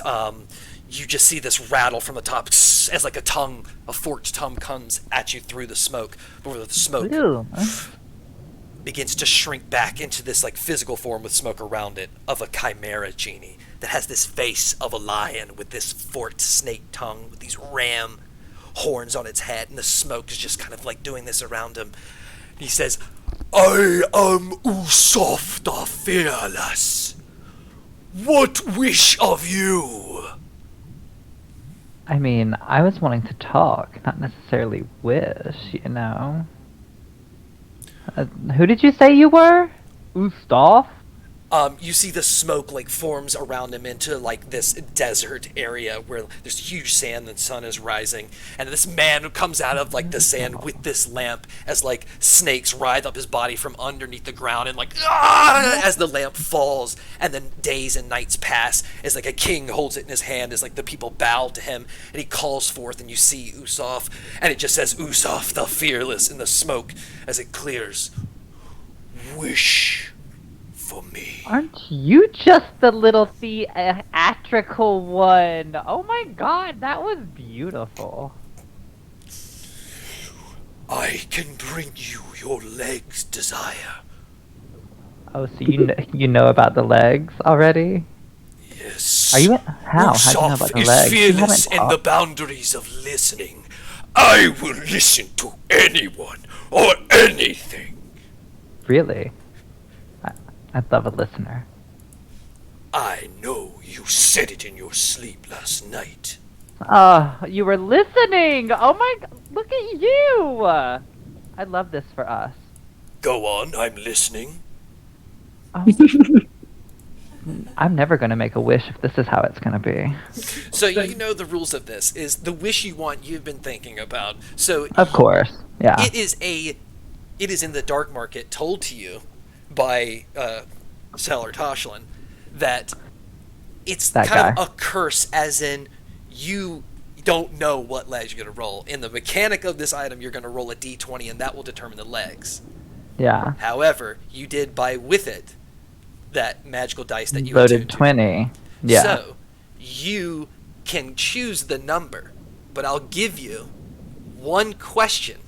you just see this rattle from the top as, like, a forked tongue comes at you through the smoke, before the smoke begins to shrink back into this, like, physical form with smoke around it of a chimera genie that has this face of a lion with this forked snake tongue with these ram horns on its head, and the smoke is just kind of like doing this around him. He says, I am Usof the Fearless. What wish of you? I mean, I was wanting to talk, not necessarily wish, you know. Who did you say you were? Ustav? You see the smoke like forms around him into like this desert area where there's huge sand, the sun is rising, and this man who comes out of like the sand with this lamp as like snakes writhe up his body from underneath the ground and like as the lamp falls, and then days and nights pass as like a king holds it in his hand as like the people bow to him, and he calls forth, and you see Usof, and it just says Usof the Fearless in the smoke as it clears. Wish for me. Aren't you just the little theatrical one? Oh my god, that was beautiful. I can bring you your leg's desire. Oh, so you know about the legs already? Yes. Are you how? How do you know about the is legs? You fearless haven't in the talked. boundaries of listening. I will listen to anyone or anything. Really? I'd love a listener. I know you said it in your sleep last night. You were listening! Oh my look at you! I love this for us. Go on, I'm listening. Oh. I'm never gonna make a wish if this is how it's gonna be. So you know the rules of this is the wish you want you've been thinking about. So Of course, yeah. it is in the dark market told to you by Salar Toshlin that it's That kind guy. of a curse, as in you don't know what legs you're going to roll. In the mechanic of this item, you're going to roll a d20 and that will determine the legs. Yeah. However, you did buy with it that magical dice that you Loaded attuned to. 20. Yeah. So you can choose the number, but I'll give you one question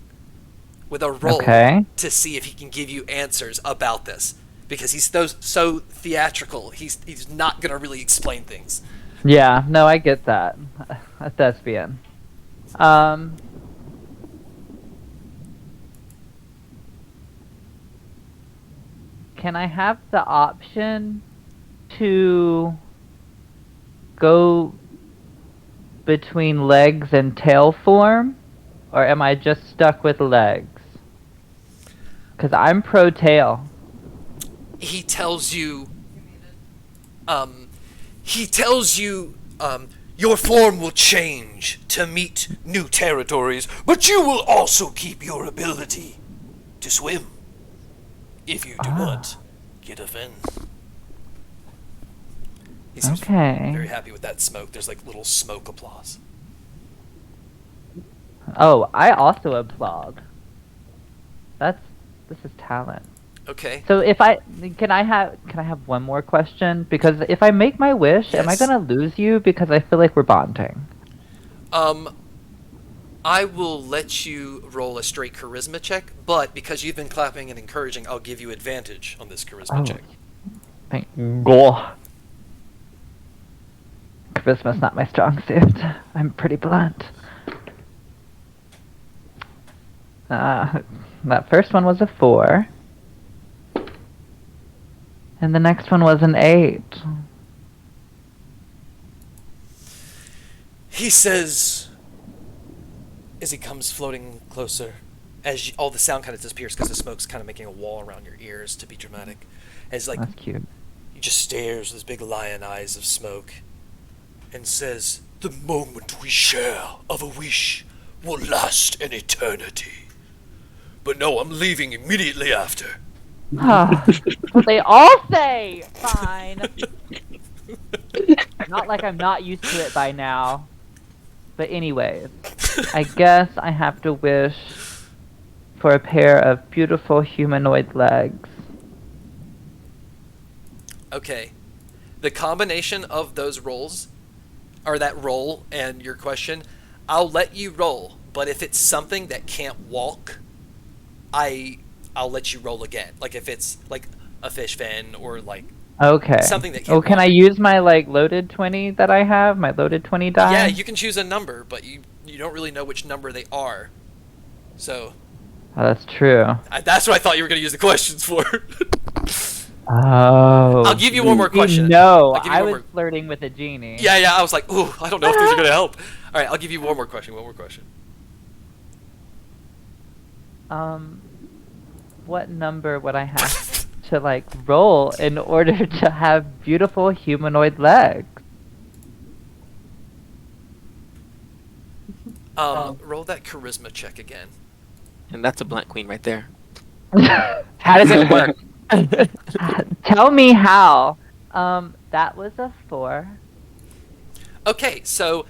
with a roll Okay. to see if he can give you answers about this, because he's so theatrical. He's not gonna really explain things. Yeah, no, I get that. A thespian. Can I have the option to go between legs and tail form? Or am I just stuck with legs? Because I'm pro tail. He tells you, your form will change to meet new territories, but you will also keep your ability to swim. If you do not get offended. He seems Okay. very happy with that smoke. There's like little smoke applause. Oh, I also applaud. This is talent. Okay. So if can I have one more question? Because if I make my wish, am I Yes. gonna lose you? Because I feel like we're bonding. I will let you roll a straight charisma check, but because you've been clapping and encouraging, I'll give you advantage on this charisma Oh. check. Thank God. Charisma's not my strong suit. I'm pretty blunt. That first one was a 4. And the next one was an 8. He says, as he comes floating closer, as all the sound kind of disappears because the smoke's kind of making a wall around your ears to be dramatic. As like That's cute. he just stares with his big lion eyes of smoke, and says, "The moment we share of a wish will last an eternity. But no, I'm leaving immediately after." What they all say! Fine. Not like I'm not used to it by now. But anyways, I guess I have to wish for a pair of beautiful humanoid legs. Okay. The combination of those rolls, or that roll and your question, I'll let you roll. But if it's something that can't walk, I'll let you roll again. Like if it's like a fish fin or like Okay. something that can can walk. I use my loaded 20 that I have? My loaded 20 die? Yeah, you can choose a number, but you you don't really know which number they are. So Oh, that's true. that's what I thought you were going to use the questions for. Oh. I'll give you one more question. No, I'll give you I one was more- flirting with a genie. Yeah, I was like, ooh, I don't know if these are going to help. All right, I'll give you one more question. What number would I have to like roll in order to have beautiful humanoid legs? Roll that charisma check again. And that's a blunt queen right there. How does it work? Tell me how. That was a 4. Okay, so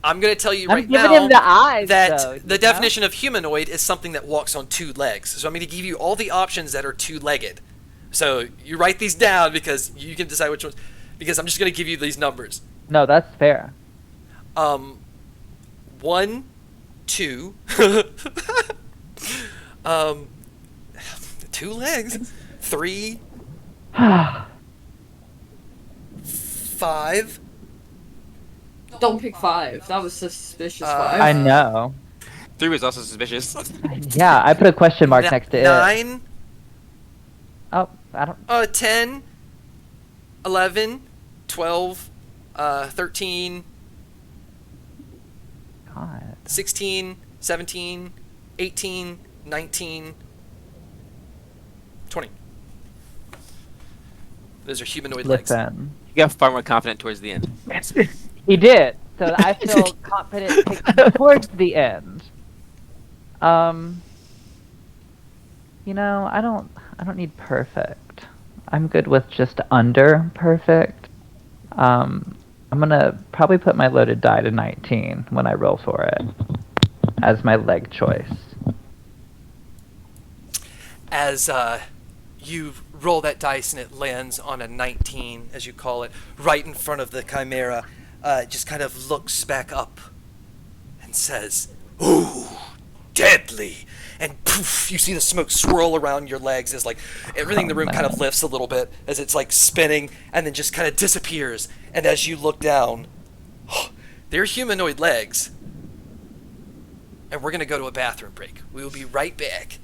I'm going to tell you I'm right giving now him the eyes, that though, the definition of humanoid is something that walks on 2 legs. So I'm going to give you all the options that are 2-legged. So you write these down because you can decide which ones. Because I'm just going to give you these numbers. No, that's fair. 1, 2. 2 legs. 3, 5. Don't pick 5. That was suspicious. 5. I know. 3 was also suspicious. Yeah, I put a question mark next to it. 9. Oh, I don't. 10, 11, 12, 13, God. 16, 17, 18, 19, 20. Those are humanoid legs. Listen. You got far more confident towards the end. He did, so I feel confident taking towards the end. You know, I don't need perfect. I'm good with just under perfect. I'm gonna probably put my loaded die to 19 when I roll for it as my leg choice. As you roll that dice and it lands on a 19, as you call it, right in front of the chimera, it just kind of looks back up and says, "Ooh, deadly!" And poof, you see the smoke swirl around your legs as like everything in the room kind of lifts a little bit as it's like spinning and then just kind of disappears. And as you look down, they're humanoid legs. And we're going to go to a bathroom break. We will be right back.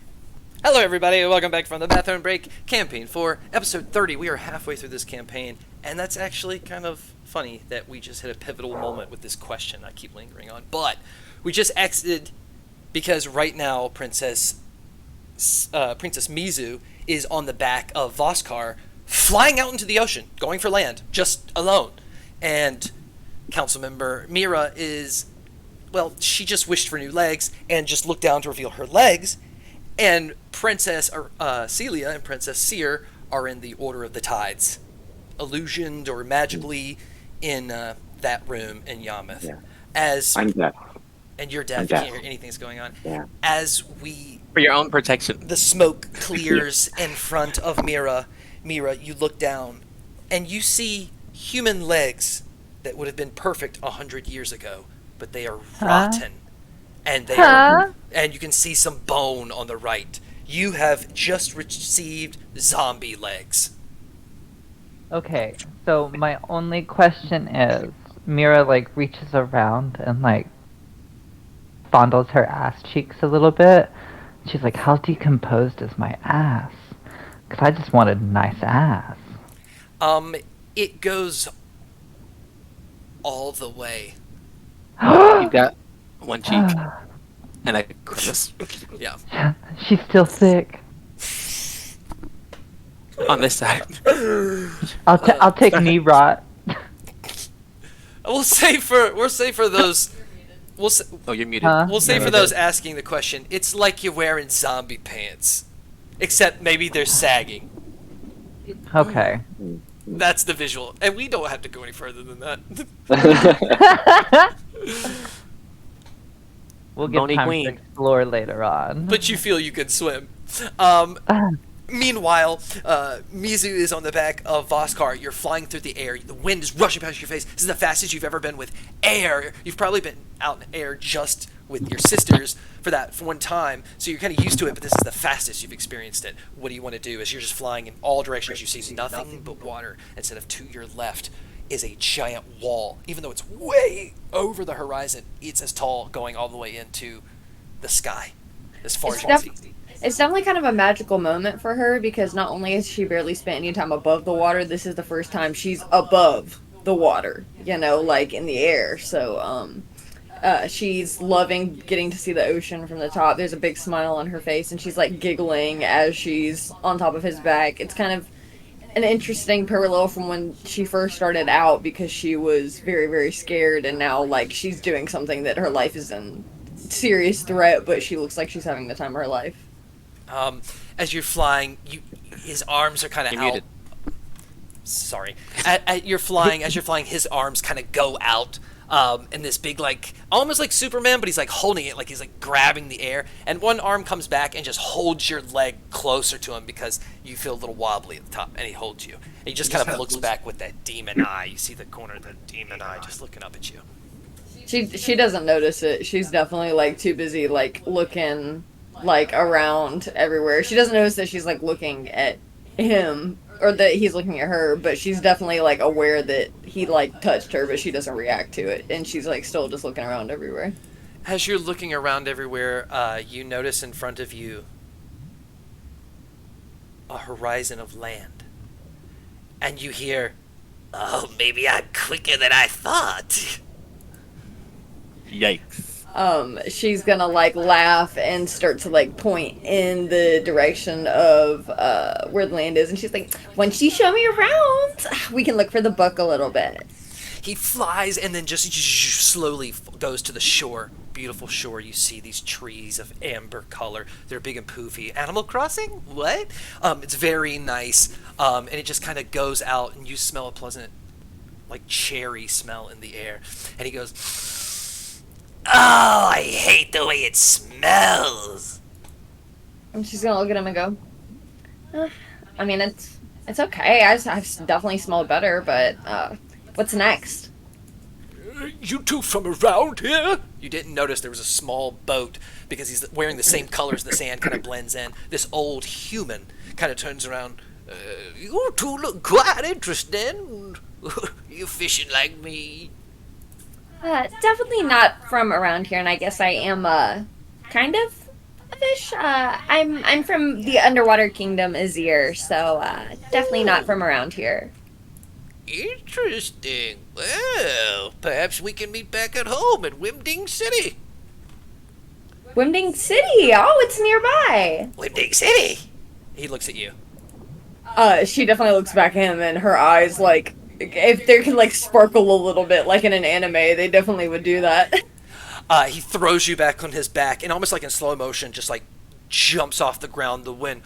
Hello, everybody. Welcome back from the bathroom break campaign for episode 30. We are halfway through this campaign, and that's actually kind of funny that we just hit a pivotal moment with this question I keep lingering on. We just exited because right now Princess Mizu is on the back of Voskar, flying out into the ocean, going for land, just alone. And Councilmember Mira is, well, she just wished for new legs and just looked down to reveal her legs. And Princess Celia and Princess Seer are in the Order of the Tides, illusioned or magically in that room in Yarmouth. Yeah. I'm deaf. And you're deaf. You can't hear anything that's going on. Yeah. As we... For your own protection. The smoke clears in front of Mira. Mira, you look down, and you see human legs that would have been perfect 100 years ago, but they are rotten. And they are, and you can see some bone on the right. You have just received zombie legs. Okay, so my only question is, Mira like reaches around and like fondles her ass cheeks a little bit. She's like, "How decomposed is my ass? Because I just wanted a nice ass." It goes all the way. You got one cheek and a crevice. Yeah. She's still thick. On this side. I'll take knee rot. We'll say for those. Oh, you're muted. We'll say for those asking the question, it's like you're wearing zombie pants, except maybe they're sagging. Okay. That's the visual, and we don't have to go any further than that. We'll get time to explore later on. But you feel you can swim. Meanwhile, Mizu is on the back of Voskar. You're flying through the air. The wind is rushing past your face. This is the fastest you've ever been with air. You've probably been out in air just with your sisters for one time, so you're kind of used to it, but this is the fastest you've experienced it. What do you want to do? As you're just flying in all directions, you see nothing but water instead of to your left. is a giant wall. Even though it's way over the horizon, it's as tall going all the way into the sky, as far as you can see. It's definitely kind of a magical moment for her because not only has she barely spent any time above the water, this is the first time she's above the water, like in the air. So, she's loving getting to see the ocean from the top. There's a big smile on her face, and she's like giggling as she's on top of his back. It's kind of an interesting parallel from when she first started out because she was very, very scared, and now like she's doing something that her life is in serious threat, but she looks like she's having the time of her life. As you're flying, his arms are kind of out. Muted. Sorry. As you're flying, his arms kind of go out. And this big, like, almost like Superman, but he's like holding it, like he's like grabbing the air. And one arm comes back and just holds your leg closer to him because you feel a little wobbly at the top, and he holds you. And he just kind of looks back with that demon eye. You see the corner of the demon eye just looking up at you. She doesn't notice it. She's definitely like too busy like looking like around everywhere. She doesn't notice that she's like looking at him or that he's looking at her, but she's definitely like aware that he like touched her, but she doesn't react to it, and she's like still just looking around everywhere. As you're looking around everywhere, you notice in front of you a horizon of land, and you hear, Oh, maybe I'm quicker than I thought. Yikes. She's gonna like laugh and start to like point in the direction of where the land is, and she's like, once you show me around, we can look for the book a little bit. he flies and then just slowly goes to the shore. Beautiful shore. You see these trees of amber color. They're big and poofy. Animal Crossing? What? It's very nice. And it just kind of goes out, and you smell a pleasant, like, cherry smell in the air. And he goes, Oh, I hate the way it smells. And she's gonna look at him and go, I mean, it's okay. I've definitely smelled better, but what's next? You two from around here? You didn't notice there was a small boat because he's wearing the same colors. The sand kind of blends in. This old human kind of turns around. You two look quite interesting. You fishing like me? Definitely not from around here, and I guess I am kind of a fish. I'm from the underwater kingdom Azir, so definitely not from around here. Interesting. Well, perhaps we can meet back at home in Wimding City. Wimding City! Oh, it's nearby! Wimding City? He looks at you. She definitely looks back at him, and her eyes, like, if they can, like, sparkle a little bit, like in an anime, they definitely would do that. He throws you back on his back, and almost like in slow motion, just like jumps off the ground. The wind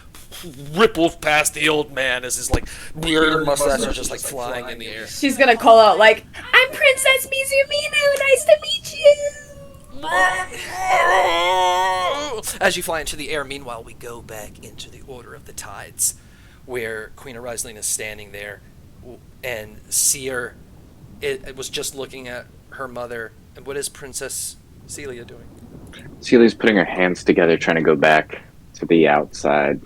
ripples past the old man as his like beard and mustache are just like flying in the air. She's gonna call out, like, I'm Princess Mizumino, nice to meet you! As you fly into the air, meanwhile, we go back into the Order of the Tides, where Queen Arisling is standing there, and Seer it was just looking at her mother. And what is Princess Celia doing? Celia's putting her hands together, trying to go back to the outside.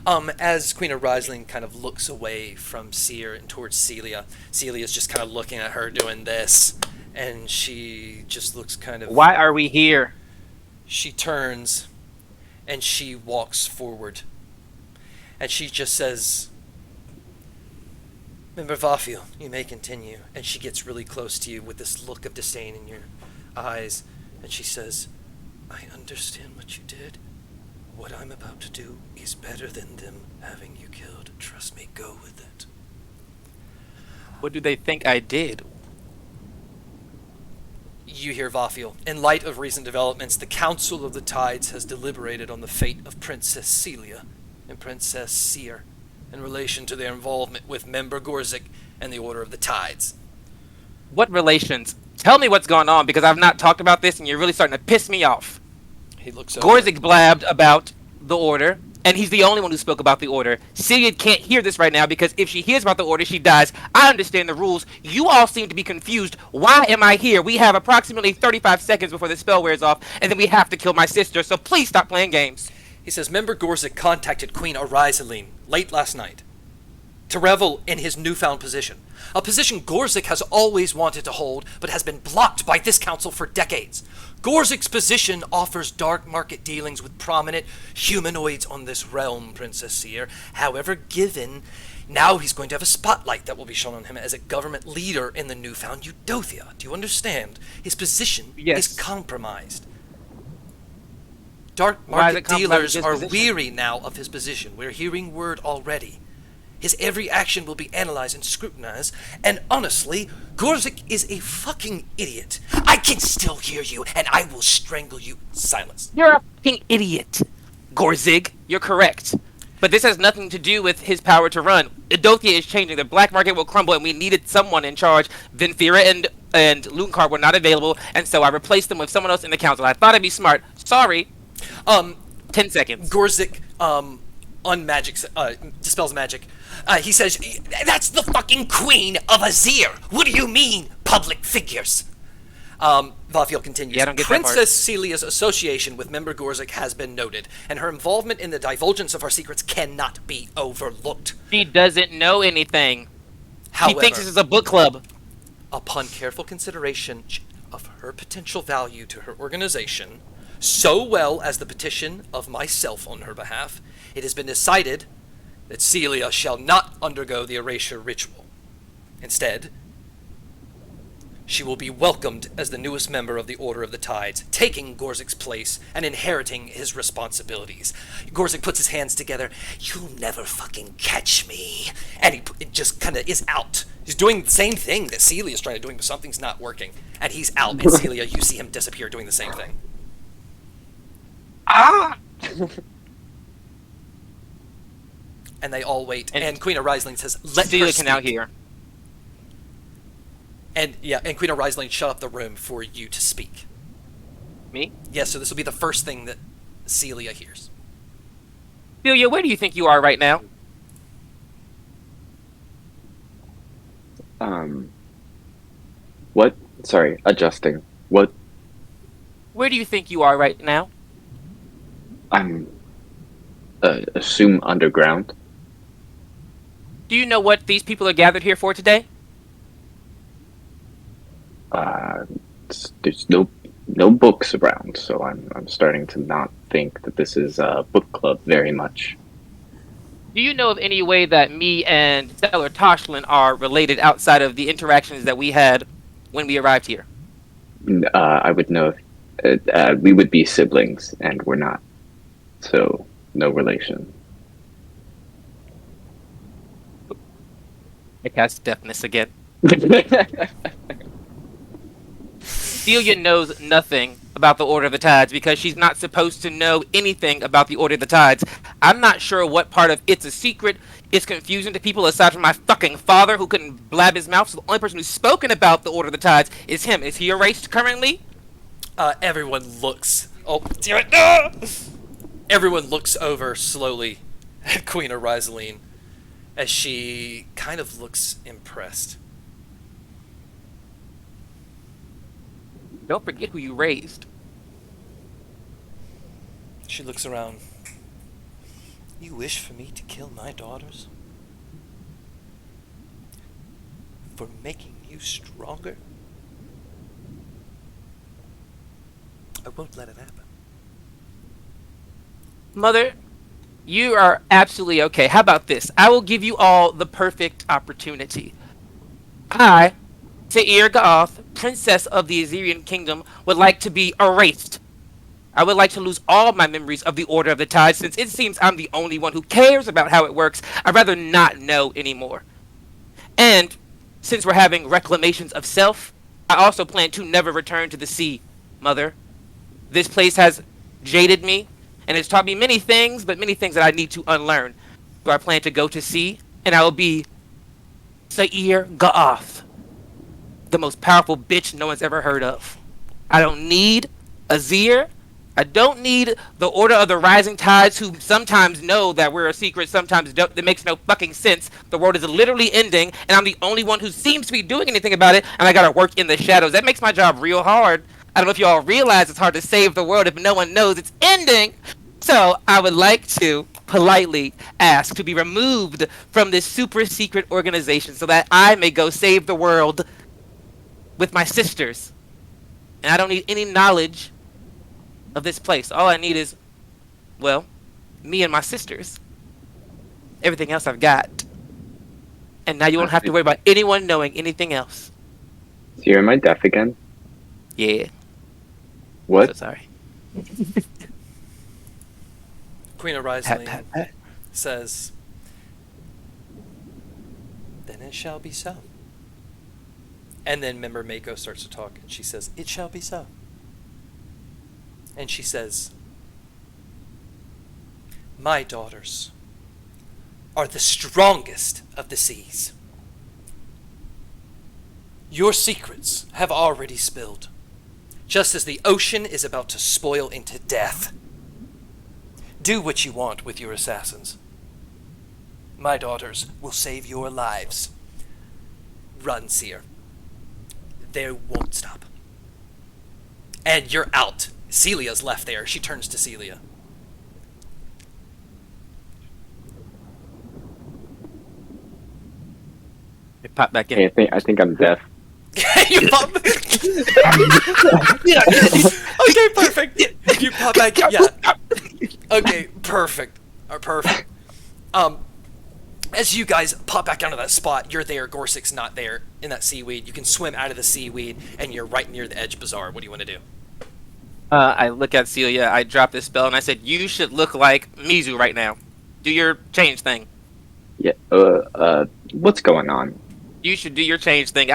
As Queen Arisling kind of looks away from Seer and towards Celia, Celia's just kind of looking at her doing this, and she just looks kind of... Why are we here? She turns, and she walks forward, and she just says, Member Vafil, you may continue. And she gets really close to you with this look of disdain in your eyes, and she says, I understand what you did. What I'm about to do is better than them having you killed. Trust me, go with it. What do they think I did? You hear Vafil. In light of recent developments, the Council of the Tides has deliberated on the fate of Princess Celia and Princess Seer in relation to their involvement with Member Gorzik and the Order of the Tides. What relations? Tell me what's going on, because I've not talked about this and you're really starting to piss me off. He looks over. Gorzik blabbed about the Order, and he's the only one who spoke about the Order. Celia can't hear this right now, because if she hears about the Order, she dies. I understand the rules. You all seem to be confused. Why am I here? We have approximately 35 seconds before the spell wears off, and then we have to kill my sister, so please stop playing games. He says, Member Gorzik contacted Queen Arizaline late last night. to revel in his newfound position. A position Gorzik has always wanted to hold, but has been blocked by this council for decades. Gorzik's position offers dark market dealings with prominent humanoids on this realm, Princess Seer. However, given now he's going to have a spotlight that will be shown on him as a government leader in the newfound Eudothia. Do you understand? His position is compromised. Dark market dealers are weary now of his position. We're hearing word already. His every action will be analyzed and scrutinized, and honestly, Gorzik is a fucking idiot. I can still hear you, and I will strangle you. Silence. You're a fucking idiot, Gorzig. You're correct. But this has nothing to do with his power to run. Eudothia is changing. The black market will crumble, and we needed someone in charge. Vinfira and Lunkar were not available, and so I replaced them with someone else in the council. I thought I'd be smart. Sorry. 10 seconds. Gorzik, dispels magic. He says, That's the fucking queen of Azir. What do you mean, public figures? Vathiel continues. Yeah, I don't get that part. Princess Celia's association with member Gorzik has been noted, and her involvement in the divulgence of our secrets cannot be overlooked. She doesn't know anything. However, She thinks this is a book club. Upon careful consideration of her potential value to her organization, so well as the petition of myself on her behalf, it has been decided that Celia shall not undergo the erasure ritual. Instead, she will be welcomed as the newest member of the Order of the Tides, taking Gorzik's place and inheriting his responsibilities. Gorzik puts his hands together. You'll never fucking catch me. And he just kind of is out. He's doing the same thing that Celia's trying to do, but something's not working. And he's out, and Celia, you see him disappear doing the same thing. Ah! And they all wait. And Queen of Riesling says, let Celia her can now speak. hear. And Queen of Riesling shut up the room for you to speak. Me? Yes, so this will be the first thing that Celia hears. Celia, where do you think you are right now? What? Sorry, adjusting. What? Where do you think you are right now? I'm, assume underground. Do you know what these people are gathered here for today? There's no books around, so I'm starting to not think that this is a book club very much. Do you know of any way that me and Stellar Toshlin are related outside of the interactions that we had when we arrived here? I would know if we would be siblings, and we're not, so no relation. I cast deafness again. Celia knows nothing about the Order of the Tides because she's not supposed to know anything about the Order of the Tides. I'm not sure what part of it's a secret is confusing to people aside from my fucking father who couldn't blab his mouth, so the only person who's spoken about the Order of the Tides is him. Is he erased currently? Everyone looks... Oh, damn it! No! Everyone looks over slowly at Queen of Riesling as she kind of looks impressed. Don't forget who you raised. She looks around. You wish for me to kill my daughters? For making you stronger? I won't let it happen. Mother, you are absolutely okay. How about this? I will give you all the perfect opportunity. I, Ta'ir Ga'oth, Princess of the Azirian Kingdom, would like to be erased. I would like to lose all my memories of the Order of the Tide, since it seems I'm the only one who cares about how it works. I'd rather not know anymore. And, since we're having reclamations of self, I also plan to never return to the sea, Mother. This place has jaded me, and it's taught me many things, but many things that I need to unlearn. So I plan to go to sea, and I will be Ta'ir Ga'oth, the most powerful bitch no one's ever heard of. I don't need Azir. I don't need the Order of the Rising Tides, who sometimes know that we're a secret, sometimes don't. That makes no fucking sense. The world is literally ending, and I'm the only one who seems to be doing anything about it, and I gotta work in the shadows. That makes my job real hard. I don't know if y'all realize it's hard to save the world if no one knows it's ending. So I would like to politely ask to be removed from this super secret organization so that I may go save the world with my sisters. And I don't need any knowledge of this place. All I need is, well, me and my sisters. Everything else I've got. And now you won't have to worry about anyone knowing anything else. So you're my deaf again? Yeah. What? So sorry. Queen of Riesling says, "Then it shall be so." And then member Mako starts to talk, and she says, "It shall be so." And she says, "My daughters are the strongest of the seas. Your secrets have already spilled, just as the ocean is about to spoil into death. Do what you want with your assassins. My daughters will save your lives. Run, Seer. They won't stop." And you're out. Celia's left there. She turns to Celia. It popped back in. Hey, I think I'm deaf. You pop. Yeah. Okay, perfect. You pop back. Yeah. Okay, perfect. Perfect. As you guys pop back onto that spot, you're there. Gorsik's not there in that seaweed. You can swim out of the seaweed, and you're right near the edge bazaar. What do you want to do? I look at Celia, I drop this spell, and I said, "You should look like Mizu right now. Do your change thing. Yeah. What's going on? You should do your change thing.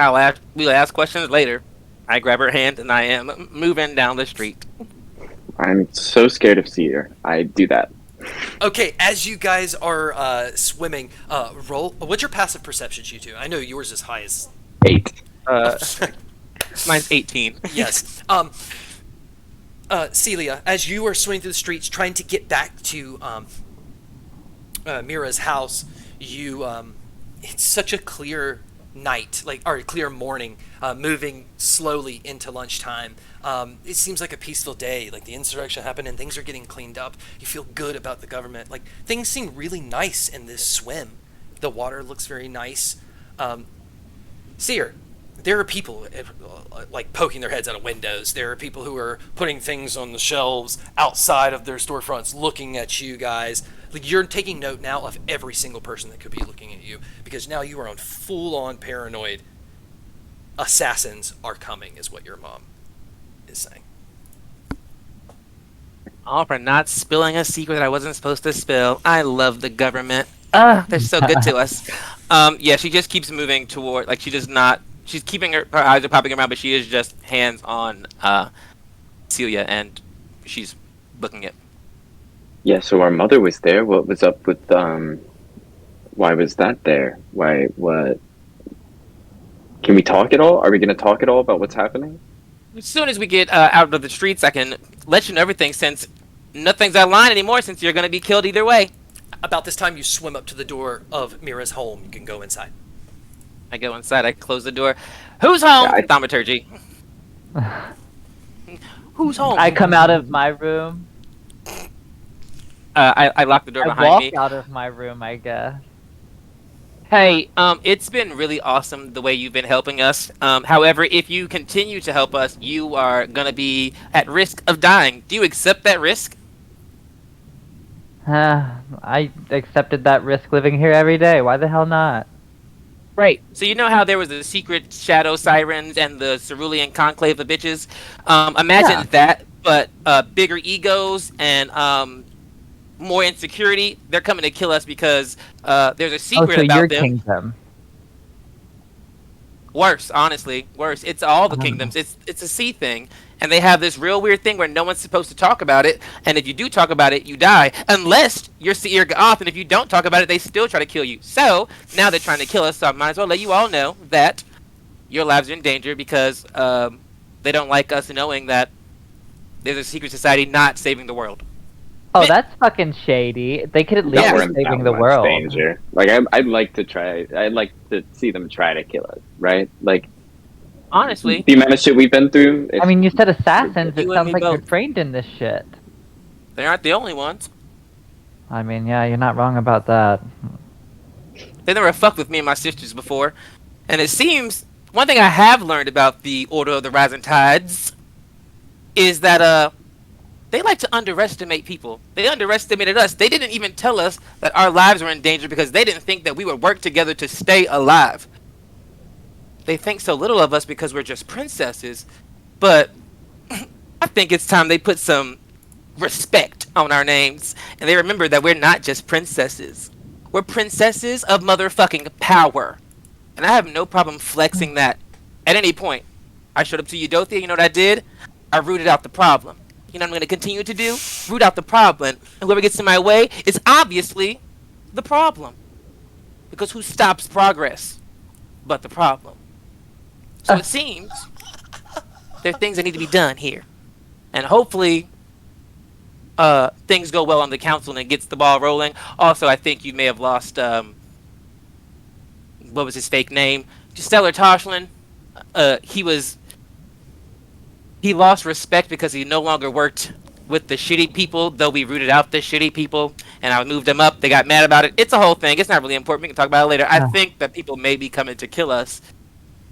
We'll ask questions later." I grab her hand, and I am moving down the street. I'm so scared of Cedar. I do that. Okay, as you guys are swimming, roll. What's your passive perceptions, you two? I know yours is high as 8. Mine's 18. Yes. Celia, as you are swimming through the streets trying to get back to Mira's house, it's such a clear night, or a clear morning, moving slowly into lunchtime. It seems like a peaceful day, like the insurrection happened and things are getting cleaned up. You feel good about the government. Like, things seem really nice in this swim. The water looks very nice. Seer, there are people like poking their heads out of windows. There are people who are putting things on the shelves outside of their storefronts, looking at you guys. Like, you're taking note now of every single person that could be looking at you, because now you are on full-on paranoid. Assassins are coming, is what your mom is saying. All for not spilling a secret that I wasn't supposed to spill. I love the government. They're so good to us. Yeah, she just keeps moving toward, like, she does not. She's keeping her eyes are popping around, but she is just hands on Celia, and she's booking it. Yeah, so our mother was there. What was up with, why was that there? What? Can we talk at all? Are we going to talk at all about what's happening? As soon as we get out of the streets, I can let you know everything, since nothing's online anymore, since you're going to be killed either way. About this time, you swim up to the door of Mira's home. You can go inside. I go inside, I close the door. Who's home? Yeah, Thaumaturgy. Who's home? I come out of my room. I lock the door I behind walk me. out of my room, I guess. Hey, it's been really awesome the way you've been helping us. However, if you continue to help us, you are gonna be at risk of dying. Do you accept that risk? I accepted that risk living here every day. Why the hell not? Right. So you know how there was the secret shadow sirens and the Cerulean conclave of bitches? Imagine that, but bigger egos and more insecurity. They're coming to kill us because there's a secret so about your them. kingdom. Worse, honestly, worse. It's all the kingdoms. It's a sea thing, and they have this real weird thing where no one's supposed to talk about it. And if you do talk about it, you die, unless you're Seer Goth. And if you don't talk about it, they still try to kill you. So now they're trying to kill us. So I might as well let you all know that your lives are in danger because they don't like us knowing that there's a secret society not saving the world. Oh, that's fucking shady. They could at least We're be in saving that the much world. danger. Like, I'd like to see them try to kill us, right? Like, Honestly, the amount of shit we've been through. I mean, you said assassins. It You and sounds me like you're both. trained in this shit. they aren't the only ones. I mean, yeah, you're not wrong about that. They never fucked with me and my sisters before. And it seems one thing I have learned about the Order of the Rising Tides is that they like to underestimate people. They underestimated us. They didn't even tell us that our lives were in danger because they didn't think that we would work together to stay alive. They think so little of us because we're just princesses. But I think it's time they put some respect on our names. And they remember that we're not just princesses. We're princesses of motherfucking power. And I have no problem flexing that at any point. I showed up to Eudothia, you know what I did? I rooted out the problem. You know what I'm going to continue to do? Root out the problem. And whoever gets in my way is obviously the problem. Because who stops progress but the problem? So it seems there are things that need to be done here. And hopefully things go well on the council and it gets the ball rolling. Also, I think you may have lost, what was his fake name? Stellar Toshlin. He lost respect because he no longer worked with the shitty people, though we rooted out the shitty people, and I moved them up. They got mad about it. It's a whole thing. It's not really important. We can talk about it later. I think that people may be coming to kill us.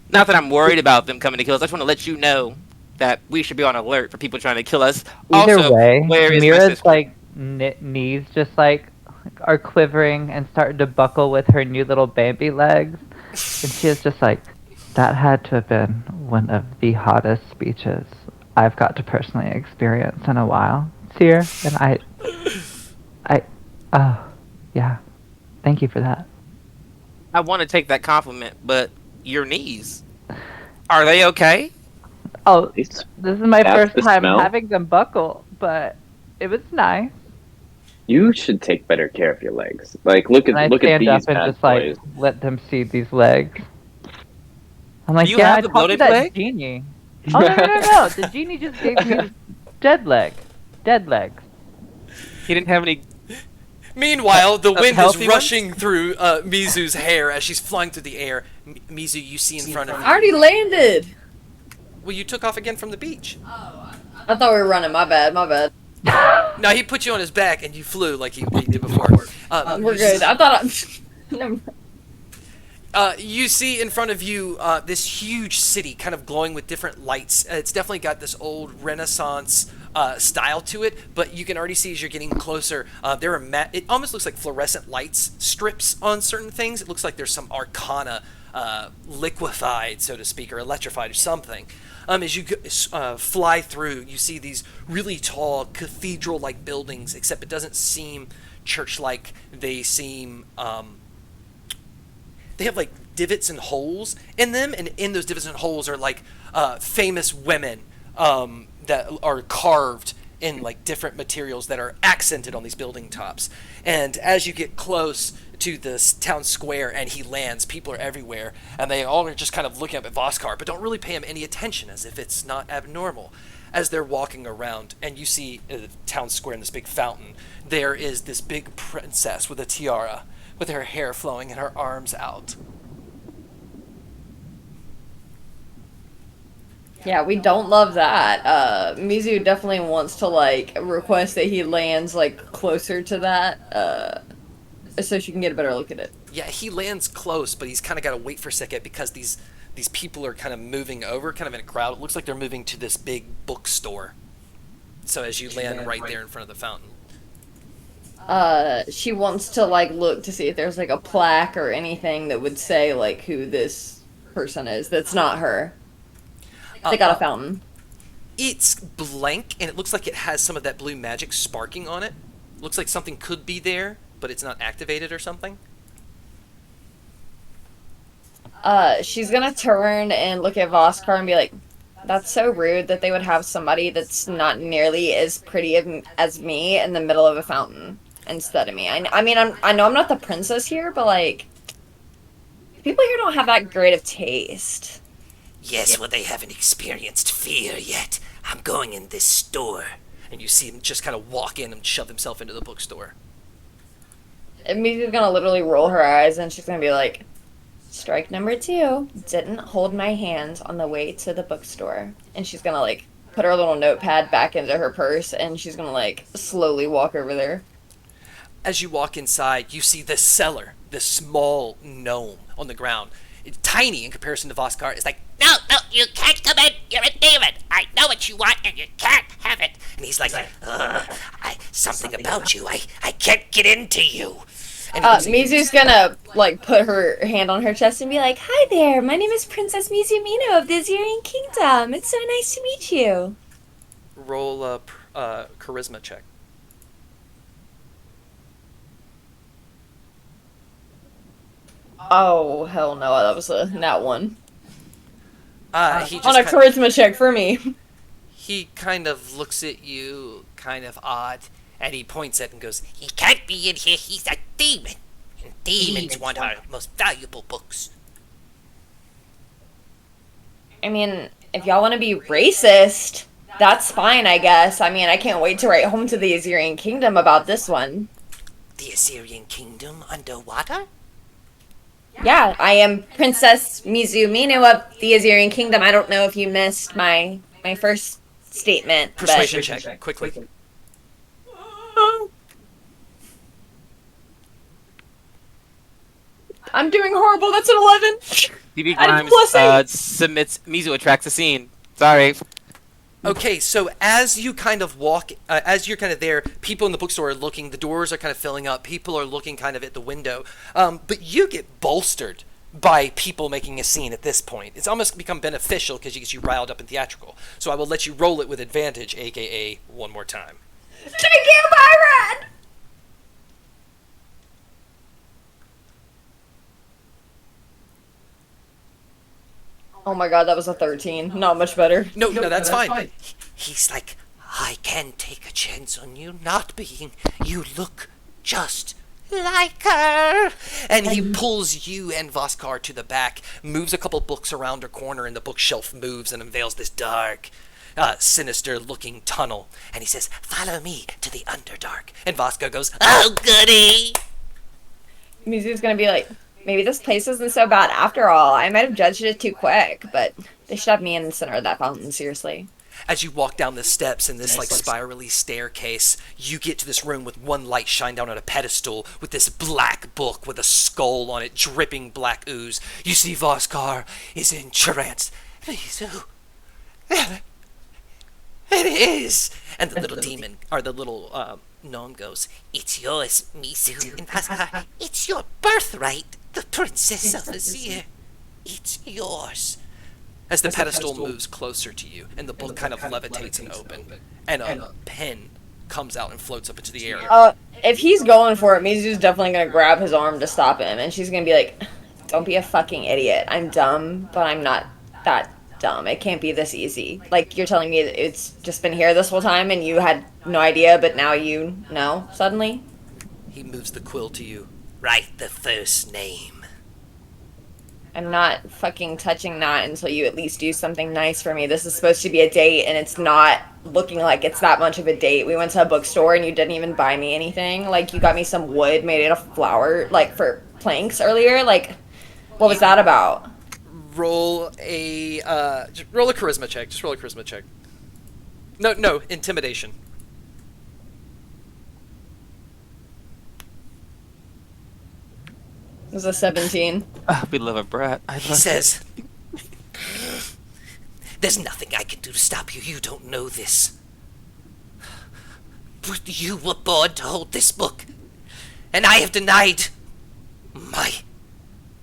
Not that I'm worried about them coming to kill us. I just want to let you know that we should be on alert for people trying to kill us. Either Also, way, where is my Mira's sister? like knees just like are quivering and starting to buckle with her new little Bambi legs, and she is just like, that had to have been one of the hottest speeches I've got to personally experience in a while, Seer. And yeah, thank you for that. I want to take that compliment, but your knees, are they okay? Oh, It's- this is my That's first the time smell? having them buckle, but it was nice. You should take better care of your legs. Like, look And I at stand these up and bad just like boys. let them see these legs. I'm like, Do you yeah, have I the talked to bloated that leg? genie. Oh no! The genie just gave me dead legs. He didn't have any. Meanwhile, the wind is healthy ones? rushing through Mizu's hair as she's flying through the air. Mizu, you see in front of you. I already landed. Well, you took off again from the beach. I thought we were running. My bad. No, he put you on his back and you flew like he did before. We're good. I thought Never mind. You see in front of you this huge city kind of glowing with different lights. It's definitely got this old Renaissance style to it, but you can already see as you're getting closer, there are it almost looks like fluorescent lights strips on certain things. It looks like there's some arcana liquefied, so to speak, or electrified or something. As you fly through, you see these really tall cathedral-like buildings, except it doesn't seem church-like. They seem they have like divots and holes in them, and in those divots and holes are like famous women that are carved in like different materials that are accented on these building tops. And as you get close to this town square and he lands, people are everywhere, and they all are just kind of looking up at Voskar, but don't really pay him any attention, as if it's not abnormal. As they're walking around, and you see the town square in this big fountain, there is this big princess with a tiara, with her hair flowing and her arms out. Yeah, we don't love that. Mizu definitely wants to like request that he lands like closer to that, so she can get a better look at it. Yeah, he lands close, but he's kind of got to wait for a second because these people are kind of moving over, kind of in a crowd. It looks like they're moving to this big bookstore. So as you land right there in front of the fountain. She wants to like look to see if there's like a plaque or anything that would say like who this person is that's not her. They got a fountain. It's blank, and it looks like it has some of that blue magic sparking on it. Looks like something could be there, but it's not activated or something. She's gonna turn and look at Voskar and be like, that's so rude that they would have somebody that's not nearly as pretty as me in the middle of a fountain instead of me. I mean, I know I'm not the princess here, but like, people here don't have that great of taste. Yes, well, they haven't experienced fear yet. I'm going in this store. And you see him just kind of walk in and shove himself into the bookstore. And Mizu's gonna literally roll her eyes and she's gonna be like, strike number 2, didn't hold my hand on the way to the bookstore. And she's gonna like put her little notepad back into her purse and she's gonna like slowly walk over there. As you walk inside, you see this cellar, this small gnome on the ground. It's tiny in comparison to Voskar. It's like, No, you can't come in. You're a demon. I know what you want, and you can't have it. And he's like, something about you. I can't get into you. and he looks at you. Mizu's gonna, like, put her hand on her chest and be like, "Hi there, my name is Princess Mizu Mino of the Azirian Kingdom. It's so nice to meet you." Roll a charisma check. Oh, hell no, that was a nat one. He On a just charisma check for me. he kind of looks at you, kind of odd, and he points at it and goes, He can't be in here. He's a demon. And demons want our most valuable books. I mean, if y'all want to be racist, that's fine, I guess. I mean, I can't wait to write home to the Azirian Kingdom about this one. The Assyrian kingdom underwater? Yeah, I am Princess Mizu Mino of the Azirian Kingdom. I don't know if you missed my first statement. persuasion check, quickly. I'm doing horrible. That's an 11. TV I Grimes did +8. submits Mizu attracts a scene. Sorry. Okay, so as you kind of walk, as you're kind of there, people in the bookstore are looking, the doors are kind of filling up, people are looking kind of at the window, but you get bolstered by people making a scene at this point. It's almost become beneficial because it gets you riled up and theatrical. So I will let you roll it with advantage, aka one more time. Thank you, Byron! Oh my god, that was a 13. Not much better. No, that's fine. He's like, I can take a chance on you not being. You look just like her. And he pulls you and Voskar to the back, moves a couple books around a corner, and the bookshelf moves and unveils this dark, sinister-looking tunnel. And he says, follow me to the Underdark. And Voskar goes, oh, goody. Mizu's gonna be like, maybe this place isn't so bad after all. I might have judged it too quick, but they should have me in the center of that fountain, seriously. As you walk down the steps in this like spirally staircase, you get to this room with one light shined down on a pedestal with this black book with a skull on it, dripping black ooze. You see Voskar is in trance. Mizu. It is! And the little demon, or the little gnome goes, It's yours, Mizu. And Voskar, it's your birthright. The Princess of Azir. It's yours. as the pedestal moves closer to you, and the book kind of levitates and open, and a pen comes out and floats up into the air. If he's going for it, Mizu's definitely gonna grab his arm to stop him, and she's gonna be like, don't be a fucking idiot. I'm dumb, but I'm not that dumb. It can't be this easy. Like, you're telling me that it's just been here this whole time and you had no idea, but now you know suddenly? He moves the quill to you. Write the first name. I'm not fucking touching that until you at least do something nice for me. This is supposed to be a date, and it's not looking like it's that much of a date. We went to a bookstore, and you didn't even buy me anything. Like, you got me some wood made out of flour, like, for planks earlier. Like, what was that about? Roll a charisma check. Just roll a charisma check. No, intimidation. It was a 17. We love a brat. He says, there's nothing I can do to stop you. You don't know this. But you were born to hold this book. And I have denied my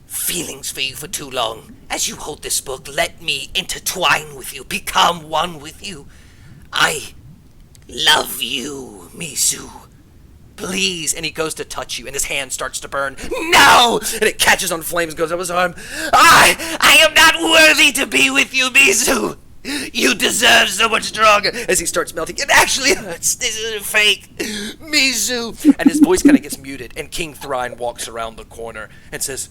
feelings for you for too long. As you hold this book, let me intertwine with you, become one with you. I love you, Mizu. Please. And he goes to touch you, and his hand starts to burn. No! And it catches on flames and goes up his arm. I am not worthy to be with you, Mizu. You deserve so much stronger. As he starts melting, it actually hurts. This isn't fake. Mizu. And his voice kind of gets muted, and King Thrine walks around the corner and says,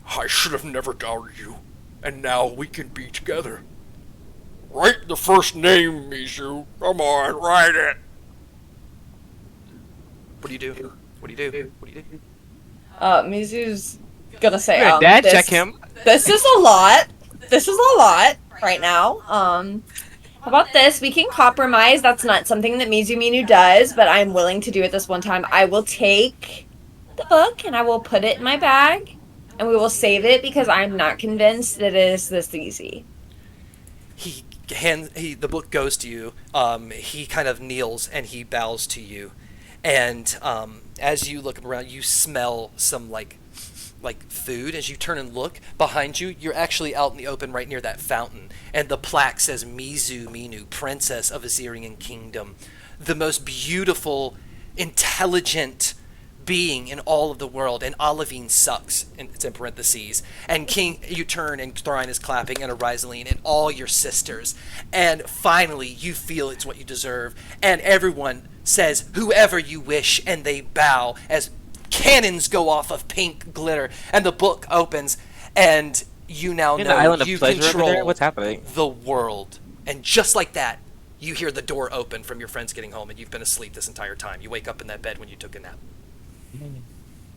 I should have never doubted you, and now we can be together. Write the first name, Mizu. Come on, write it. What do you do? What do you do? What do you do? Mizu's gonna say, Dad, check him. This is a lot. This is a lot right now. How about this? We can compromise. That's not something that Mizu Minu does, but I'm willing to do it this one time. I will take the book and I will put it in my bag and we will save it because I'm not convinced that it is this easy. The book goes to you. He kind of kneels and he bows to you, and as you look around, you smell some like food. As you turn and look behind you, you're actually out in the open right near that fountain, and the plaque says Mizu Minu, Princess of Assyrian Kingdom, the most beautiful, intelligent being in all of the world, and Olivine sucks, and it's in parentheses, and King, you turn and Thorine is clapping, and Arizaline, and all your sisters, and finally you feel it's what you deserve, and everyone says whoever you wish, and they bow as cannons go off of pink glitter, and the book opens, and you now know you control what's happening? The world, and just like that, you hear the door open from your friends getting home, and you've been asleep this entire time. You wake up in that bed when you took a nap.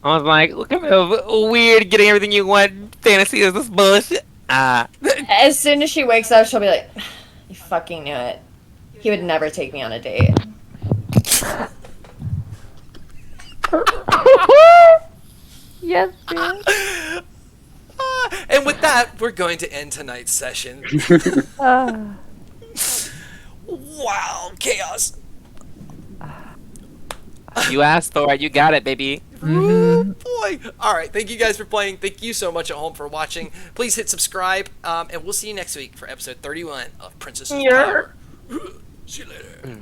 I was like, look at the weird getting everything you want fantasy is this bullshit. As soon as she wakes up, she'll be like, you fucking knew it. He would never take me on a date. Yes, bitch. And with that, we're going to end tonight's session. Wow, chaos. You asked for it, you got it, baby. Oh boy. All right, thank you guys for playing. Thank you so much at home for watching. Please hit subscribe, and we'll see you next week for episode 31 of Princess of Power. See you later.